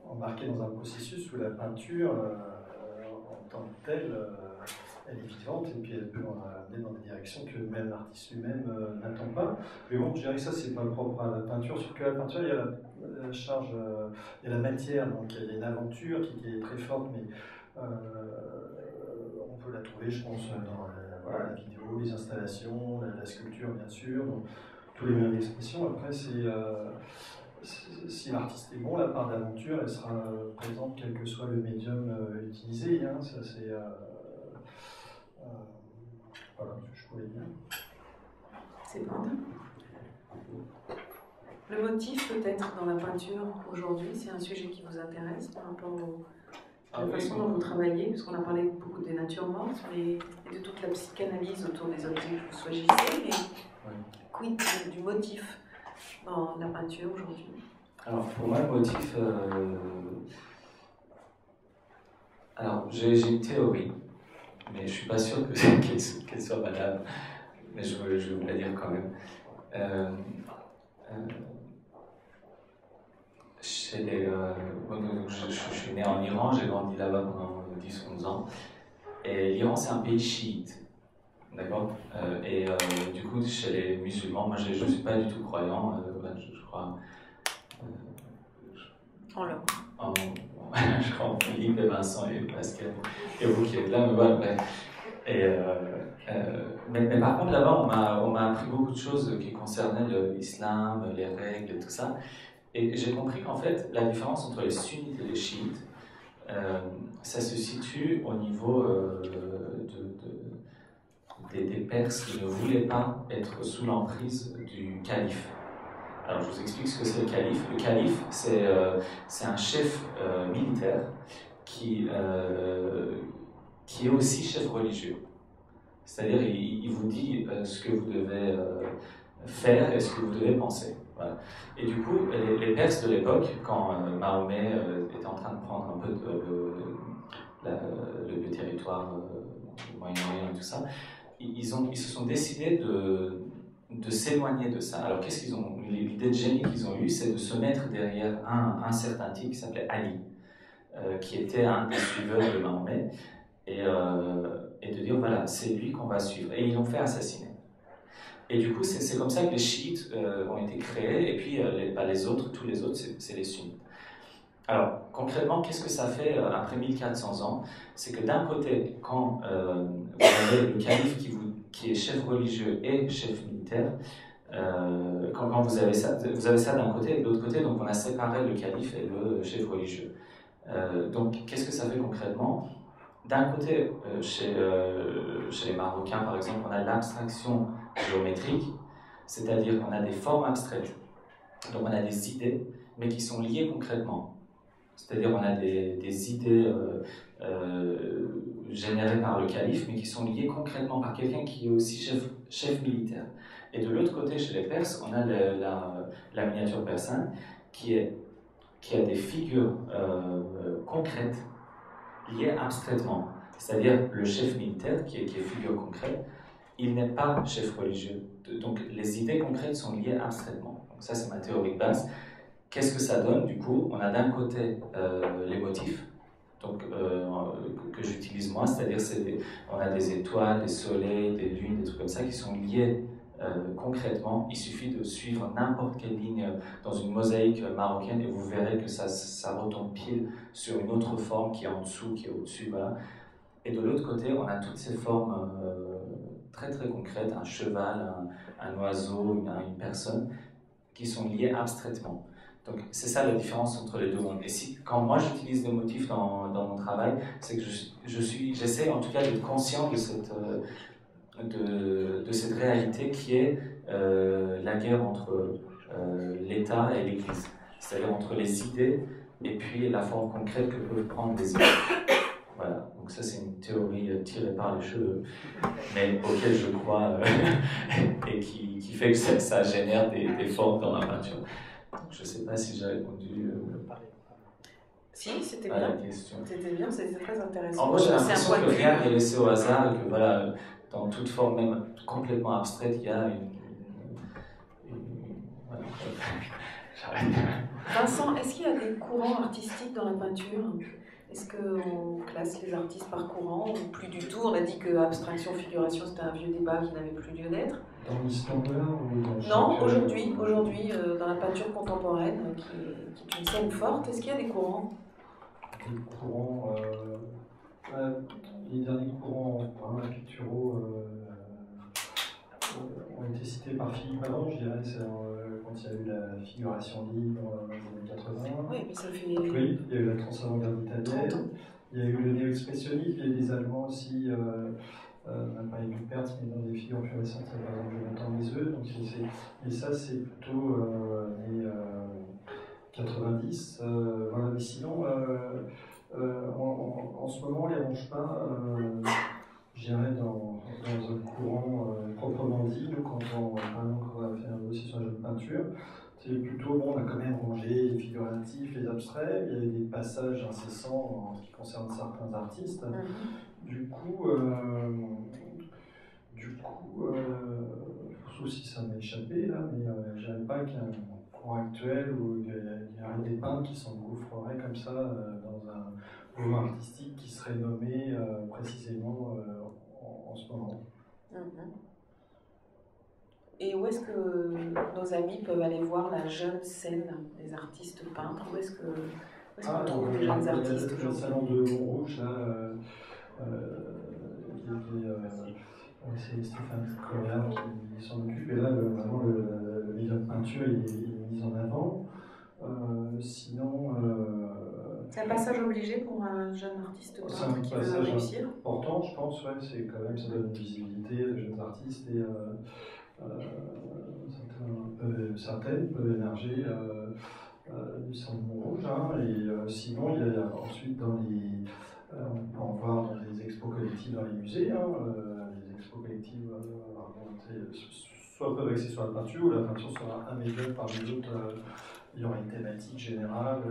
Speaker 3: embarqué dans un processus où la peinture, en tant que telle, elle est vivante et puis elle peut amener dans des directions que même l'artiste lui-même n'attend pas. Mais bon, je dirais que ça, c'est pas propre à la peinture, sauf que la peinture, il y a la charge, il y a la matière, donc il y a une aventure qui est très forte, mais on peut la trouver, je pense, dans la vidéo, les installations, la sculpture, bien sûr, donc, tous les moyens d'expression. Après, si l'artiste est bon, la part d'aventure, elle sera présente quel que soit le médium utilisé. Hein, ça, c'est voilà ce que je pouvais dire.
Speaker 2: C'est bon. Le motif, peut-être, dans la peinture aujourd'hui, c'est un sujet qui vous intéresse par rapport à la façon dont vous travaillez, parce qu'on a parlé beaucoup des natures mortes et de toute la psychanalyse autour des objets que vous choisissez, mais quid du motif dans la peinture aujourd'hui?
Speaker 5: Alors, pour moi, le motif... Alors, j'ai une théorie, mais je ne suis pas sûr qu'elle soit valable, mais je vais vous la dire quand même. Je suis né en Iran, j'ai grandi là-bas pendant 10-11 ans, et l'Iran c'est un pays chiite, d'accord, du coup chez les musulmans, moi je ne suis pas du tout croyant, je crois
Speaker 2: en l'homme.
Speaker 5: Je crois en Philippe et Vincent et Pascal et vous qui êtes là, mais voilà, bref. Mais par contre là-bas on m'a appris beaucoup de choses qui concernaient l'islam, les règles et tout ça. Et j'ai compris qu'en fait, la différence entre les sunnites et les chiites, ça se situe au niveau des Perses qui ne voulaient pas être sous l'emprise du calife. Alors, je vous explique ce que c'est le calife. Le calife, c'est un chef militaire qui est aussi chef religieux. C'est-à-dire, il vous dit ce que vous devez faire et ce que vous devez penser. Voilà. Et du coup, les Perses de l'époque, quand Mahomet était en train de prendre un peu le territoire du Moyen-Orient et tout ça, ils se sont décidés de s'éloigner de ça. Alors qu'est-ce qu'ils ont? L'idée de génie qu'ils ont eue, c'est de se mettre derrière un certain type qui s'appelait Ali, qui était un des suiveurs de Mahomet, et de dire voilà, c'est lui qu'on va suivre. Et ils l'ont fait assassiner. Et du coup, c'est comme ça que les chiites ont été créés, et puis les autres, tous les autres, c'est les sunnites. Alors, concrètement, qu'est-ce que ça fait après 1400 ans? C'est que d'un côté, quand vous avez le calife qui est chef religieux et chef militaire, quand vous avez ça d'un côté, et de l'autre côté, donc on a séparé le calife et le chef religieux. Donc, qu'est-ce que ça fait concrètement? D'un côté, chez les Marocains, par exemple, on a l'abstraction géométrique, c'est-à-dire qu'on a des formes abstraites. Donc on a des idées, mais qui sont liées concrètement. C'est-à-dire on a des idées générées par le calife, mais qui sont liées concrètement par quelqu'un qui est aussi chef militaire. Et de l'autre côté, chez les Perses, on a la miniature persane qui a des figures concrètes liées abstraitement. C'est-à-dire le chef militaire, qui est figure concrète, il n'est pas chef religieux. Donc les idées concrètes sont liées abstraitement. Donc ça, c'est ma théorie de base. Qu'est-ce que ça donne du coup? On a d'un côté les motifs, moi, c'est-à-dire on a des étoiles, des soleils, des lunes, des trucs comme ça qui sont liés concrètement. Il suffit de suivre n'importe quelle ligne dans une mosaïque marocaine et vous verrez que ça retombe pile sur une autre forme qui est en dessous, qui est au-dessus, voilà. Et de l'autre côté, on a toutes ces formes très très concrètes, un cheval, un oiseau, une personne, qui sont liées abstraitement. Donc c'est ça la différence entre les deux mondes. Et quand moi j'utilise des motifs dans mon travail, c'est que j'essaie en tout cas d'être conscient de cette réalité qui est la guerre entre l'État et l'Église. C'est-à-dire entre les idées et puis la forme concrète que peuvent prendre les idées. Voilà, donc ça c'est une théorie tirée par les cheveux, mais auquel je crois et qui fait que ça génère des formes dans la peinture. Donc, je ne sais pas si j'ai répondu
Speaker 2: si, c'était
Speaker 5: à
Speaker 2: bien.
Speaker 5: la question.
Speaker 2: C'était bien, c'était très intéressant.
Speaker 5: En moi j'ai l'impression que rien n'est laissé au hasard et que voilà, dans toute forme même complètement abstraite, il y a voilà. J'arrête.
Speaker 2: Vincent, est-ce qu'il y a des courants artistiques dans la peinture ? Est-ce qu'on classe les artistes par courant ou plus du tout? On a dit que abstraction, figuration, c'était un vieux débat qui n'avait plus lieu d'être.
Speaker 3: Dans l'histoire de l'art ou dans
Speaker 2: Non, aujourd'hui, dans la peinture contemporaine, qui est une scène forte, est-ce qu'il y a des courants?
Speaker 3: Des courants, les derniers courants picturaux ont été cités par Philippe avant, je dirais, c'est quand il y a eu la figuration libre dans les années 80.
Speaker 2: Oui, mais ça fait...
Speaker 3: Oui, il y a eu la trans-avant-garde italienne, il y a eu le néo-expressionnisme, il y a des Allemands aussi, on n'a pas eu Pertz, mais dans des figures plus récentes, il y a par exemple Jonathan Leseux, et ça c'est plutôt les 90, voilà, mais sinon, en ce moment, on ne les range pas, je dirais, dans un courant proprement dit. Nous, quand on va faire un dossier sur la jeune peinture, c'est plutôt, bon, on a quand même rangé les figuratifs, les abstraits, il y a des passages incessants en ce qui concerne certains artistes. Du coup, sauf si ça m'a échappé là, mais je dirais pas qu'il y a un courant actuel où il y a des peintres qui s'engouffreraient comme ça dans un mouvement artistique qui serait nommé précisément en ce moment.
Speaker 2: Et où est-ce que nos amis peuvent aller voir la jeune scène des artistes peintres? Où est-ce qu'on trouve les jeunes artistes
Speaker 3: aujourd'hui? Le salon de Montrouge, là, c'est Stéphane Correa qui s'en occupe, et là, vraiment, le milieu de peinture il est mis en avant. Sinon...
Speaker 2: c'est un passage obligé pour un jeune artiste peintre qui veut réussir?
Speaker 3: C'est important, je pense, ouais, c'est quand même, ça donne une visibilité aux jeunes artistes, et certaines peuvent émerger du centre Montrouge, hein, et sinon, il y a ensuite on peut en voir dans les expos collectives dans les musées, hein, les expos collectives soit peuvent axer sur la peinture, ou la peinture sera un médium parmi d'autres, il y aura une thématique générale,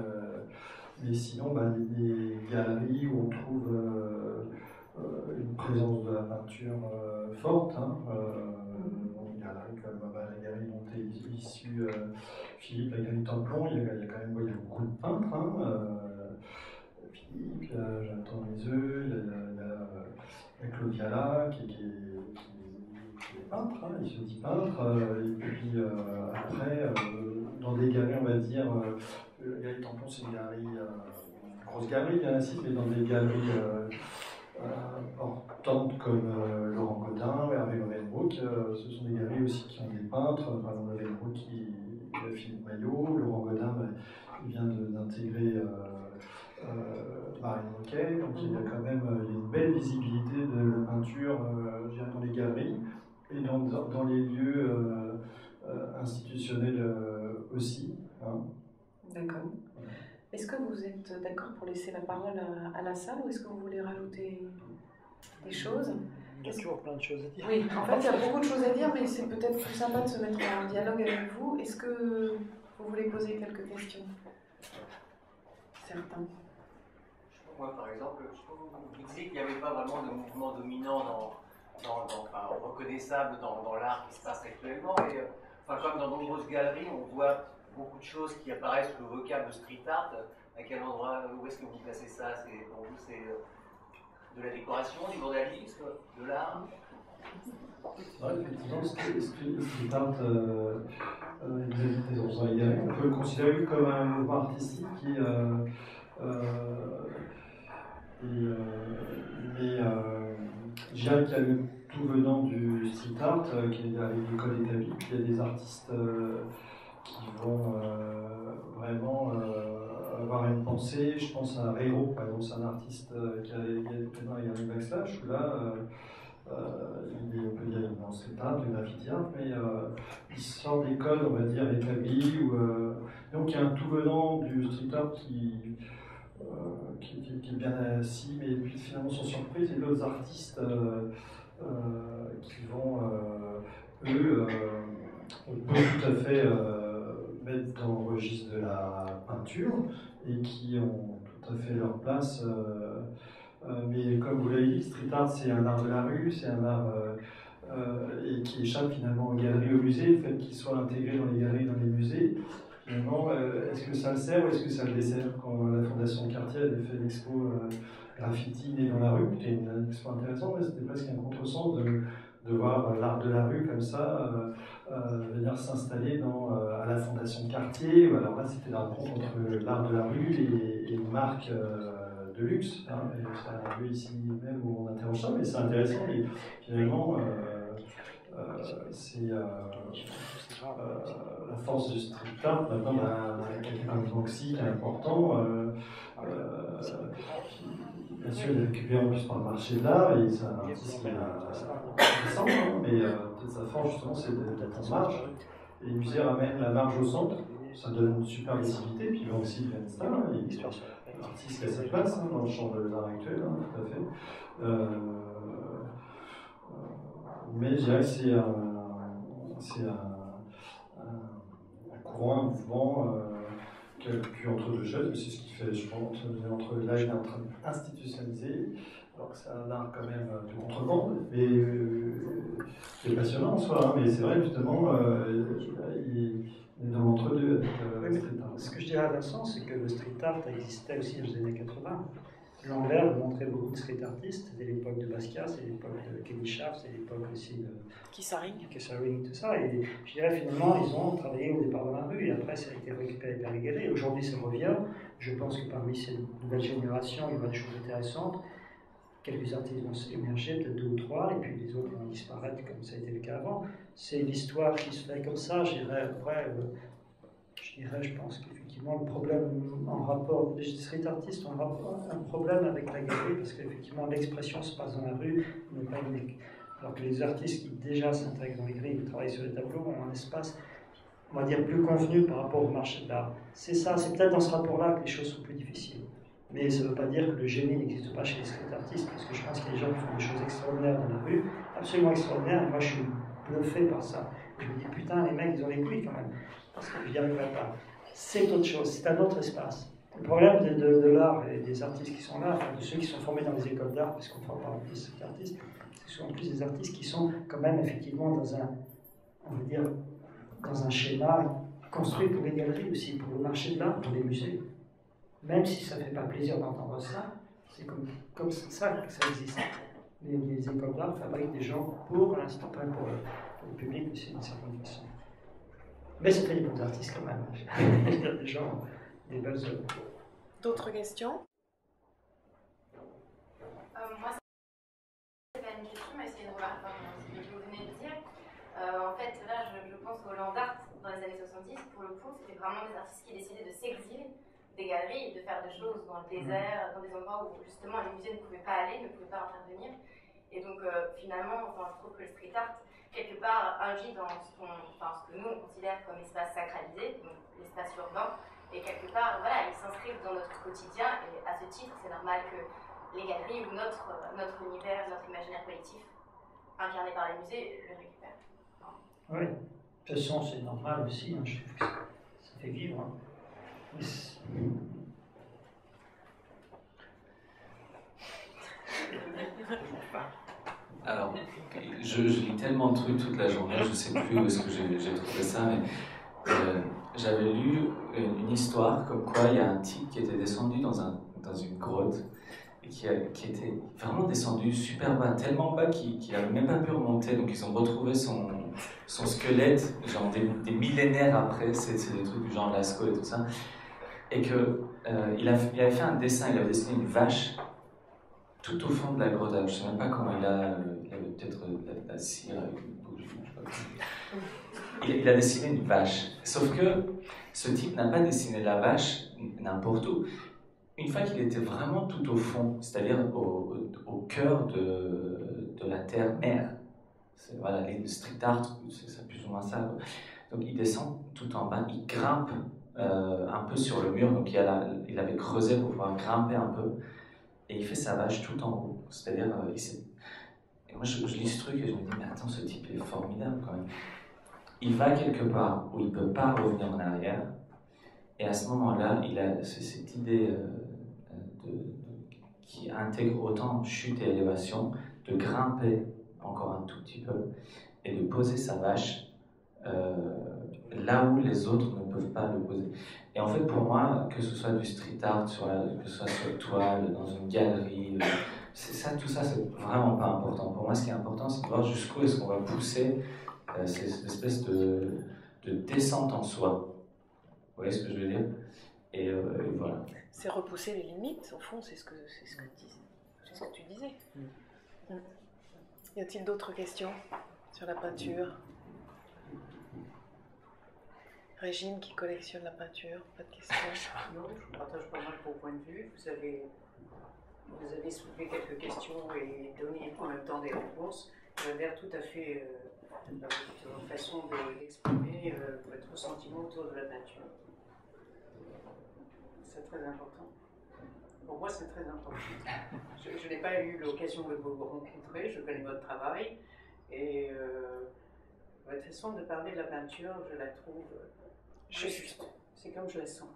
Speaker 3: mais sinon les galeries où on trouve une présence de la peinture forte, hein, une galerie comme la galerie dont est issu Philippe, la galerie Templon, il y a quand même beaucoup de peintres, hein, Philippe, il y a Jonathan Leseux, il y a Claude Viala qui est peintre, hein, il se dit peintre, et puis après, dans des galeries, on va dire, la galerie Templon c'est une galerie, une grosse galerie bien assise, mais dans des galeries importantes comme Laurent Godin, Hervé Lovenbroek, ce sont des galeries aussi qui ont des peintres, par exemple Lovenbroek il a Philippe Maillot, Laurent Godin il vient d'intégrer Marine Moquet, donc il y a quand même une belle visibilité de la peinture dans les galeries et dans les lieux institutionnels aussi. Hein.
Speaker 2: D'accord. Est-ce que vous êtes d'accord pour laisser la parole à la salle ou est-ce que vous voulez rajouter des choses?
Speaker 4: Il y a toujours plein de choses à dire.
Speaker 2: Oui, en fait, il y a beaucoup de choses à dire, mais c'est peut-être plus sympa de se mettre en dialogue avec vous. Est-ce que vous voulez poser quelques questions? Certains.
Speaker 6: Moi, par exemple, vous disiez qu'il n'y avait pas vraiment de mouvement dominant reconnaissable dans l'art qui se passe actuellement. Et, comme dans de nombreuses galeries, on voit beaucoup de choses qui apparaissent sous le vocable de street art. À quel endroit, où est-ce que vous placez ça? Pour vous, c'est de la décoration, du vandalisme, de l'art.
Speaker 3: Ouais, effectivement, street art, on peut le considérer comme un mouvement artistique qui je dirais qu'il y a le tout venant du street art, qui est avec des codes établis, puis il y a des artistes qui vont vraiment avoir une pensée. Je pense à Rero, par exemple, c'est un artiste qui est présent à la Galerie Backslash, où là, il est, on peut dire, dans street art, le graffiti art, mais il sort des codes, on va dire, établis. Donc il y a un tout venant du street art qui est bien assis, mais puis finalement sans surprise, et d'autres artistes qui vont, eux, on peut tout à fait mettre dans le registre de la peinture et qui ont tout à fait leur place. Mais comme vous l'avez dit, street art, c'est un art de la rue, c'est un art et qui échappe finalement aux galeries, aux musées. Le fait qu'il soit intégré dans les galeries, dans les musées, finalement, est-ce que ça le sert ou est-ce que ça le dessert? Quand la Fondation Cartier avait fait l'expo graffiti né dans la rue, c'était une expo intéressante, mais c'était presque un contresens de voir l'art de la rue comme ça venir s'installer à la Fondation Cartier. Alors là, c'était la rencontre entre l'art de la rue et une marque de luxe. Hein, c'est un lieu ici même où on interroge ça, mais c'est intéressant. Et finalement, c'est la force du street art. Maintenant, quelqu'un comme Banksy qui est important. Bien sûr, il est récupéré en plus par le marché de l'art et c'est un artiste qui est intéressant, mais peut-être sa force justement c'est d'être en marge. Et le musée ramène la marge au centre, ça donne une super visibilité, puis Banksy devient une star, il est un artiste qui a sa place dans le champ de l'art actuel, tout à fait. Mais je dirais que c'est un courant, un mouvement qui a pu entre deux choses, mais c'est ce qui fait, je pense, là il est en train d'institutionnaliser, alors que c'est un art quand même de contrebande, mais qui est passionnant en soi, mais c'est vrai justement, il est dans l'entre-deux avec le street art.
Speaker 4: Ce que je dirais à Vincent, c'est que le street art existait aussi dans les années 80. L'Anvers montrait beaucoup de street artistes, c'était l'époque de Basquiat, c'est l'époque de Kenny Schaaf, c'est l'époque aussi de Kissaring, tout ça. Et je dirais finalement, ils ont travaillé au départ dans la rue et après ça a été récupéré par les galeries. Aujourd'hui ça revient. Je pense que parmi ces nouvelles générations, il y aura des choses intéressantes. Quelques artistes vont émerger, peut-être 2 ou 3, et puis les autres vont disparaître comme ça a été le cas avant. C'est l'histoire qui se fait comme ça, je dirais. Après, je pense qu'effectivement, le problème en rapport, les street artistes ont un problème avec la galerie parce qu'effectivement, l'expression se passe dans la rue, n'est pas unique. Alors que les artistes qui déjà s'intègrent dans les grilles, qui travaillent sur les tableaux, ont un espace, on va dire, plus convenu par rapport au marché de l'art. C'est ça, c'est peut-être dans ce rapport-là que les choses sont plus difficiles. Mais ça ne veut pas dire que le génie n'existe pas chez les street artistes, parce que je pense qu'il y a des gens qui font des choses extraordinaires dans la rue, absolument extraordinaires, et moi je suis bluffé par ça. Je me dis, putain, les mecs, ils ont les couilles quand même. Parce que je n'y arriverai pas. C'est autre chose, c'est un autre espace. Le problème de l'art et des artistes qui sont là, enfin, de ceux qui sont formés dans les écoles d'art, parce qu'on ne parle pas de ces artistes, c'est souvent plus des artistes qui sont quand même effectivement dans un, on va dire, dans un schéma construit pour les galeries aussi, pour le marché de l'art, pour les musées. Même si ça ne fait pas plaisir d'entendre ça, c'est comme ça que ça existe. Les écoles d'art fabriquent des gens pour l'instant, pas pour le public, mais c'est d'une certaine façon. Mais ça fait des bons artistes quand même. Il y a des gens, des belles œuvres.
Speaker 2: D'autres questions?
Speaker 1: Moi, c'est pas une question, mais c'est une remarque par ce que vous venez de dire. En fait, là, je pense au land art dans les années 70. Pour le coup, c'était vraiment des artistes qui décidaient de s'exiler des galeries et de faire des choses dans le désert, dans des endroits où justement les musées ne pouvaient pas aller, ne pouvaient pas intervenir. Et donc, finalement, je trouve que le street art, quelque part, agit dans ce que nous, on considère comme espace sacralisé, donc l'espace urbain, et quelque part, voilà, ils s'inscrivent dans notre quotidien, et à ce titre, c'est normal que les galeries ou notre univers, notre imaginaire collectif, incarné par les musées, le récupèrent.
Speaker 4: Oui, de toute façon, c'est normal aussi, hein, je trouve que ça fait vivre. Hein.
Speaker 5: Alors, je lis tellement de trucs toute la journée, je ne sais plus où est-ce que j'ai trouvé ça, mais j'avais lu une histoire comme quoi il y a un type qui était descendu dans une grotte et qui était vraiment descendu super bas, tellement bas qu'il n'avait même pas pu remonter. Donc ils ont retrouvé son squelette, genre des millénaires après, c'est des trucs du genre Lascaux et tout ça. Et il avait fait un dessin, il avait dessiné une vache tout au fond de la grotte. Je ne sais même pas comment il avait peut-être la cire avec une bouche, je sais pas comment. Il a dessiné une vache. Sauf que ce type n'a pas dessiné la vache n'importe où. Une fois qu'il était vraiment tout au fond, c'est-à-dire au cœur de la terre-mère, voilà, les street art, c'est plus ou moins ça. Quoi. Donc il descend tout en bas, il grimpe un peu sur le mur, donc il avait creusé pour pouvoir grimper un peu, et il fait sa vache tout en haut. C'est-à-dire, et moi je lis ce truc et je me dis, mais attends, ce type est formidable quand même. Il va quelque part où il ne peut pas revenir en arrière, et à ce moment-là, il a cette idée qui intègre autant chute et élévation, de grimper encore un tout petit peu, et de poser sa vache là où les autres ne peuvent pas le poser. Et en fait, pour moi, que ce soit du street art, que ce soit sur toile, dans une galerie, tout ça, c'est vraiment pas important. Pour moi, ce qui est important, c'est de voir jusqu'où est-ce qu'on va pousser cette espèce de descente en soi. Vous voyez ce que je veux dire? Et voilà.
Speaker 2: C'est repousser les limites, au fond, c'est ce que tu disais. Y a-t-il d'autres questions sur la peinture? Régine qui collectionne la peinture, pas de questions?
Speaker 7: Non, je partage pas mal vos points de vue. Vous avez soulevé quelques questions et donné en même temps des réponses. Vous avez l'air tout à fait votre façon d'exprimer votre ressentiment autour de la peinture. C'est très important. Pour moi, c'est très important. Je n'ai pas eu l'occasion de vous rencontrer, je connais votre travail et votre façon de parler de la peinture, je la trouve juste. C'est comme je la sens.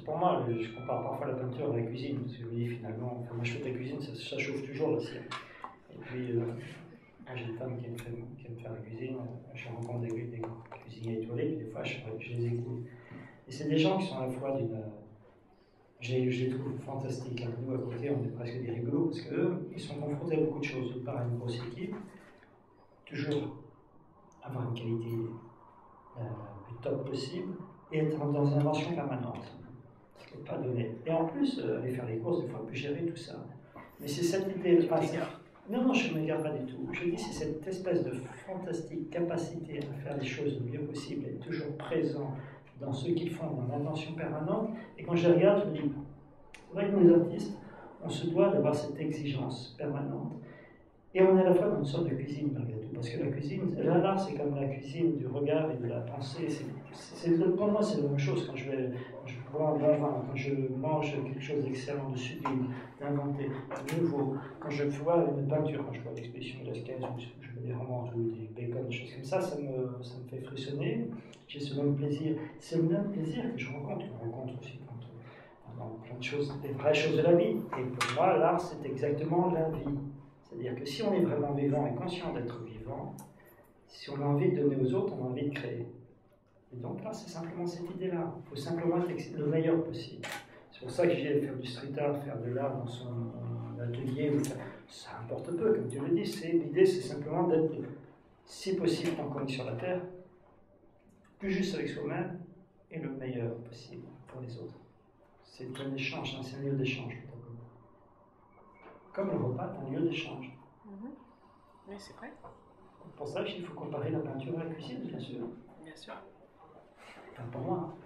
Speaker 4: Pour moi, je compare parfois la peinture à la cuisine, parce que oui, finalement, quand moi je fais de la cuisine, ça chauffe toujours aussi. Et puis, j'ai une femme qui aime faire la cuisine, je rencontre des cuisiniers étoilés, puis des fois je les écoute. Et c'est des gens qui sont à la fois je les trouve fantastiques. Nous, à côté, on est presque des rigolos, parce qu'eux, ils sont confrontés à beaucoup de choses. Par une grosse équipe, toujours avoir une qualité plus top possible, et être dans une invention permanente. Ce n'est pas donné. Et en plus, aller faire les courses, des fois, on peut gérer tout ça. Mais c'est cette idée... Non, je ne m'égare pas du tout. Je dis, c'est cette espèce de fantastique capacité à faire les choses le mieux possible, être toujours présent dans ce qu'ils font, dans l'invention permanente. Et quand je les regarde, je me dis, c'est vrai que nous, les artistes, on se doit d'avoir cette exigence permanente. Et on est à la fois dans une sorte de cuisine, malgré tout. Parce que la cuisine, l'art, c'est comme la cuisine du regard et de la pensée. Pour moi, c'est la même chose quand je bois un bon vin, quand je mange quelque chose d'excellent, de sublime, d'inventé, de nouveau. Quand je vois une peinture, quand je vois l'exposition de Lascaux, ou je vois des romans ou des Bacon, des choses comme ça me fait frissonner. J'ai ce même plaisir. C'est le même plaisir que je rencontre. Je rencontre aussi dans plein de choses, des vraies choses de la vie. Et pour moi, l'art, c'est exactement la vie. C'est-à-dire que si on est vraiment vivant et conscient d'être vivant, si on a envie de donner aux autres, on a envie de créer. Et donc là, c'est simplement cette idée-là. Il faut simplement être le meilleur possible. C'est pour ça que j'ai faire du street art, faire de l'art dans son atelier, ça importe peu, comme tu le dis. L'idée, c'est simplement d'être, si possible, tant qu'on est sur la Terre, plus juste avec soi-même et le meilleur possible pour les autres. C'est un échange, c'est un lieu d'échange. Comme le repas est un lieu d'échange.
Speaker 2: Oui, c'est vrai.
Speaker 4: C'est pour ça qu'il faut comparer la peinture à la cuisine, bien sûr.
Speaker 2: Bien sûr.
Speaker 4: Enfin, pour moi.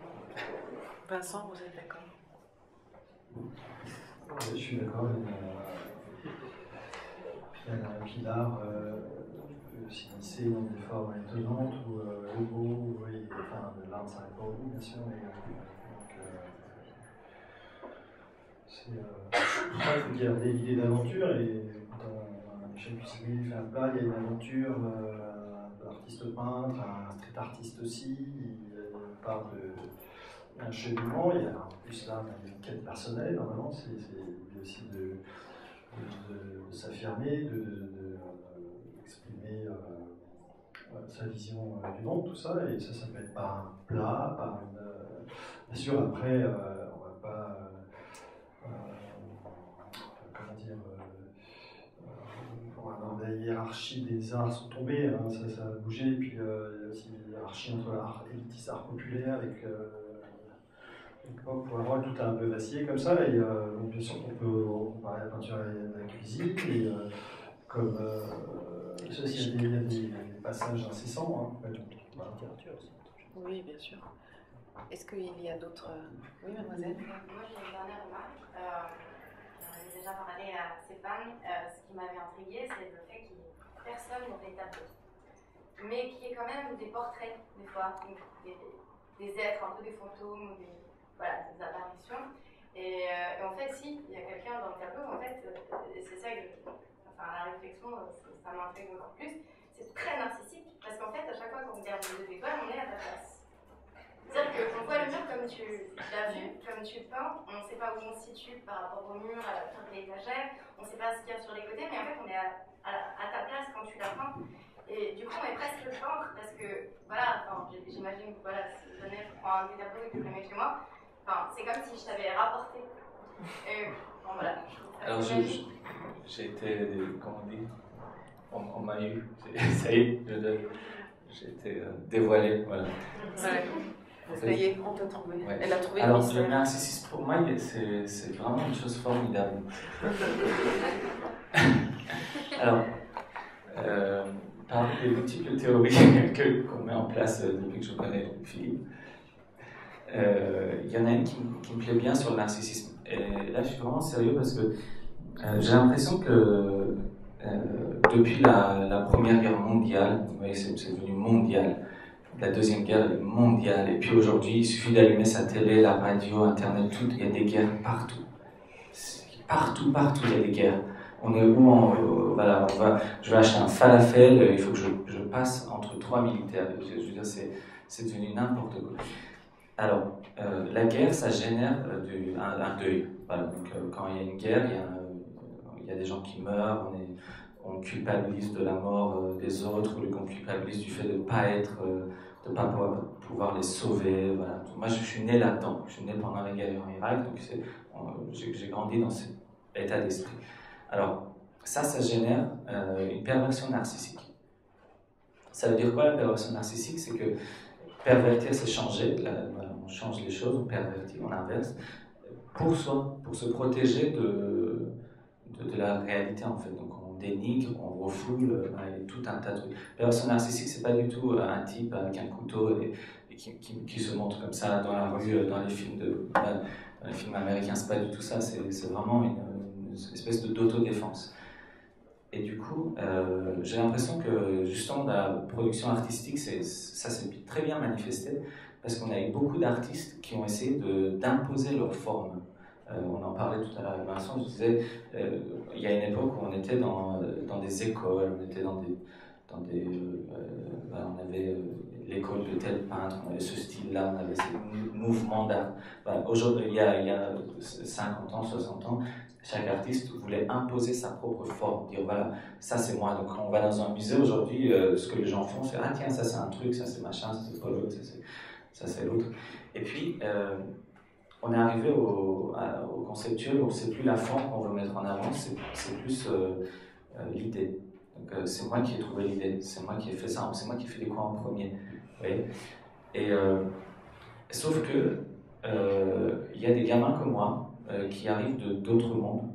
Speaker 2: Vincent, vous êtes d'accord?
Speaker 3: Je suis d'accord. Puis l'art peut s'initier dans des formes étonnantes ou le beau, oui, enfin, l'art ne s'arrête pas au bout, bien sûr, mais il faut garder l'idée d'aventure, et dans Michel Pucini fait un plat, il y a une aventure, un artiste peintre, un street artiste aussi, il parle d'un cheminement, il y a en plus là une quête personnelle, normalement, c'est l'idée aussi de s'affirmer, d'exprimer sa vision du monde, tout ça, et ça peut être par un plat, par une... bien sûr, après, on va pas hiérarchies des arts sont tombées, hein, ça a bougé, et puis il y a aussi une hiérarchie entre art élitiste, art populaire, avec pop ou rock, tout a un peu vacillé comme ça, et donc bien sûr qu'on peut comparer la peinture à la cuisine, et comme ceci, il y a des passages incessants. Hein,
Speaker 2: voilà. Oui, bien sûr. Est-ce qu'il y a d'autres... Oui, mademoiselle.
Speaker 1: Moi, j'ai une dernière remarque. J'en avais déjà parlé à Stéphane. Ce qui m'avait intrigué, c'est le fait qu'il n'y ait personne dans les tableaux. Mais qu'il y ait quand même des portraits, des fois, des êtres, un peu des fantômes, des apparitions. Et en fait, si, il y a quelqu'un dans le tableau, en fait, c'est ça que la réflexion, ça m'intrigue encore plus. C'est très narcissique, parce qu'en fait, à chaque fois qu'on regarde les deux étoiles, on est à ta place. C'est-à-dire qu'on voit le mur comme tu l'as vu, comme tu peins, on ne sait pas où on se situe par rapport au mur, à la fin de l'étagère, on ne sait pas ce qu'il y a sur les côtés, mais en fait on est à ta place quand tu l'as peint. Et du coup on est presque le peintre parce que, voilà, j'imagine que voilà, si je venais, je prends un des tableaux et que je le mets chez moi, c'est comme si je t'avais rapporté. Et bon voilà.
Speaker 5: Alors j'ai été, comment on dit, on m'a eu, ça y est, j'ai été dévoilé, voilà.
Speaker 2: Ouais. Ça y est, on t'a trouvé.
Speaker 5: Ouais.
Speaker 2: Elle a trouvé.
Speaker 5: Alors, le narcissisme, pour moi, c'est vraiment une chose formidable. Alors, parmi les multiples théories qu'on met en place depuis que je connais Philippe, il y en a une qui me plaît bien sur le narcissisme. Et là, je suis vraiment sérieux parce que j'ai l'impression que depuis la Première Guerre mondiale, vous voyez, c'est devenu mondial. La Deuxième Guerre est mondiale, et puis aujourd'hui, il suffit d'allumer sa télé, la radio, Internet, tout, il y a des guerres partout. Partout, il y a des guerres. On est où voilà, je vais acheter un falafel, il faut que je passe entre 3 militaires. Je veux dire, c'est devenu n'importe quoi. Alors, la guerre, ça génère un deuil. Voilà, donc, quand il y a une guerre, il y a des gens qui meurent, on culpabilise de la mort des autres, ou on culpabilise du fait de ne pas pouvoir les sauver. Voilà. Moi, je suis né là-dedans. Je suis né pendant la guerre en Irak, donc j'ai grandi dans cet état d'esprit. Alors, ça génère une perversion narcissique. Ça veut dire quoi, la perversion narcissique? C'est que pervertir, c'est changer. Voilà, on change les choses, on pervertit, on inverse, pour soi, pour se protéger de la réalité, en fait. Donc, on dénigre, on refoule, tout un tas de trucs. La perversion narcissique, c'est pas du tout un type avec un couteau et qui se montre comme ça dans la rue, dans les films américains. C'est pas du tout ça. C'est vraiment une espèce d'autodéfense. Et du coup, j'ai l'impression que justement dans la production artistique, ça s'est très bien manifesté parce qu'on a eu beaucoup d'artistes qui ont essayé d'imposer leur forme. On en parlait tout à l'heure avec Vincent, je disais, il y a une époque où on était dans des écoles, on était on avait l'école de tel peintre, on avait ce style-là, on avait ces mouvements d'art. Voilà, aujourd'hui, il y a 50 ans, 60 ans, chaque artiste voulait imposer sa propre forme, dire voilà, ça c'est moi. Donc on va dans un musée aujourd'hui, ce que les gens font, c'est ah tiens, ça c'est un truc, ça c'est machin, ça c'est pas l'autre, ça c'est l'autre. Et puis, on est arrivé au conceptuel où c'est plus la forme qu'on veut mettre en avant, c'est plus l'idée. Donc c'est moi qui ai trouvé l'idée, c'est moi qui ai fait ça, c'est moi qui ai fait les quoi en premier. Vous voyez ? Et sauf que il y a des gamins comme moi qui arrivent d'autres mondes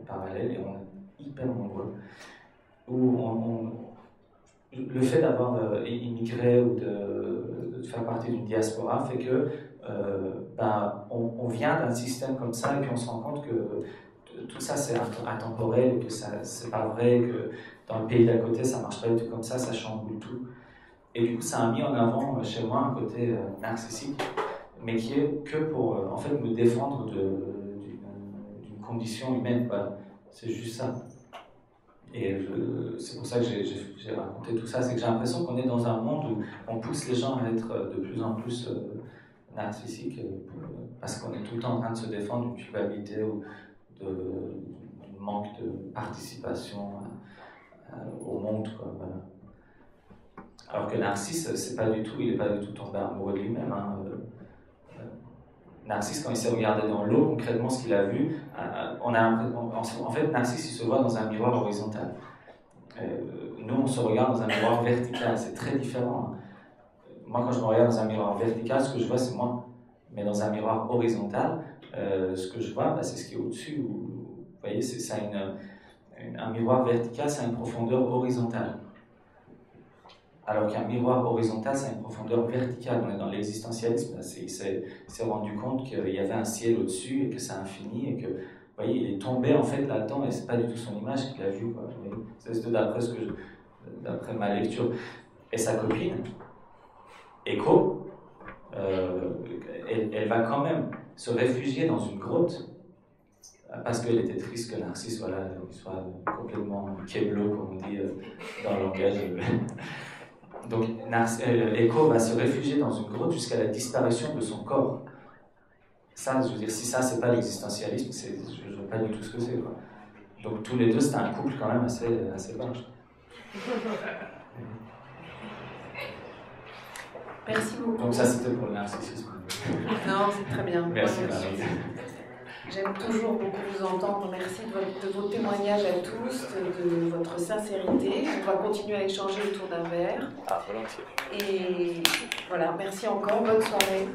Speaker 5: parallèles, et on est hyper nombreux, où le fait d'avoir immigré ou de faire partie d'une diaspora fait que on vient d'un système comme ça, et puis on se rend compte que tout ça c'est intemporel, que c'est pas vrai, que dans le pays d'à côté ça marche pas du tout comme ça chamboule tout. Et du coup ça a mis en avant chez moi un côté narcissique, mais qui est que pour en fait me défendre d'une condition humaine. Voilà. C'est juste ça. Et c'est pour ça que j'ai raconté tout ça, c'est que j'ai l'impression qu'on est dans un monde où on pousse les gens à être de plus en plus narcissiques, parce qu'on est tout le temps en train de se défendre d'une culpabilité ou d'un manque de participation au monde, quoi, voilà. Alors que Narcisse, il n'est pas du tout tombé amoureux de lui-même. Hein. Narcisse, quand il s'est regardé dans l'eau, concrètement, ce qu'il a vu, en fait, Narcisse, il se voit dans un miroir horizontal. Nous, on se regarde dans un miroir vertical, c'est très différent. Moi, quand je me regarde dans un miroir vertical, ce que je vois, c'est moi. Mais dans un miroir horizontal, ce que je vois, bah, c'est ce qui est au-dessus. Vous voyez, un miroir vertical, ça a une profondeur horizontale. Alors qu'un miroir horizontal, ça a une profondeur verticale. On est dans l'existentialisme. Il s'est rendu compte qu'il y avait un ciel au-dessus et que c'est infini et que, vous voyez, il est tombé en fait là-dedans et c'est pas du tout son image qu'il a vue. C'est d'après ma lecture. Et sa copine, Echo, elle va quand même se réfugier dans une grotte parce qu'elle était triste que Narcisse soit complètement keblo, comme on dit dans le langage. Donc Echo va se réfugier dans une grotte jusqu'à la disparition de son corps. Ça, je veux dire, si ça c'est pas l'existentialisme, je ne vois pas du tout ce que c'est. Donc tous les deux, c'était un couple quand même assez large.
Speaker 2: Merci beaucoup.
Speaker 5: Donc ça c'était pour le narcissisme.
Speaker 2: Non, c'est très bien.
Speaker 5: Merci Marie.
Speaker 2: J'aime toujours beaucoup vous entendre. Merci de vos témoignages à tous, de votre sincérité. On va continuer à échanger autour d'un verre.
Speaker 5: Ah, volontiers.
Speaker 2: Et voilà, merci encore. Bonne soirée.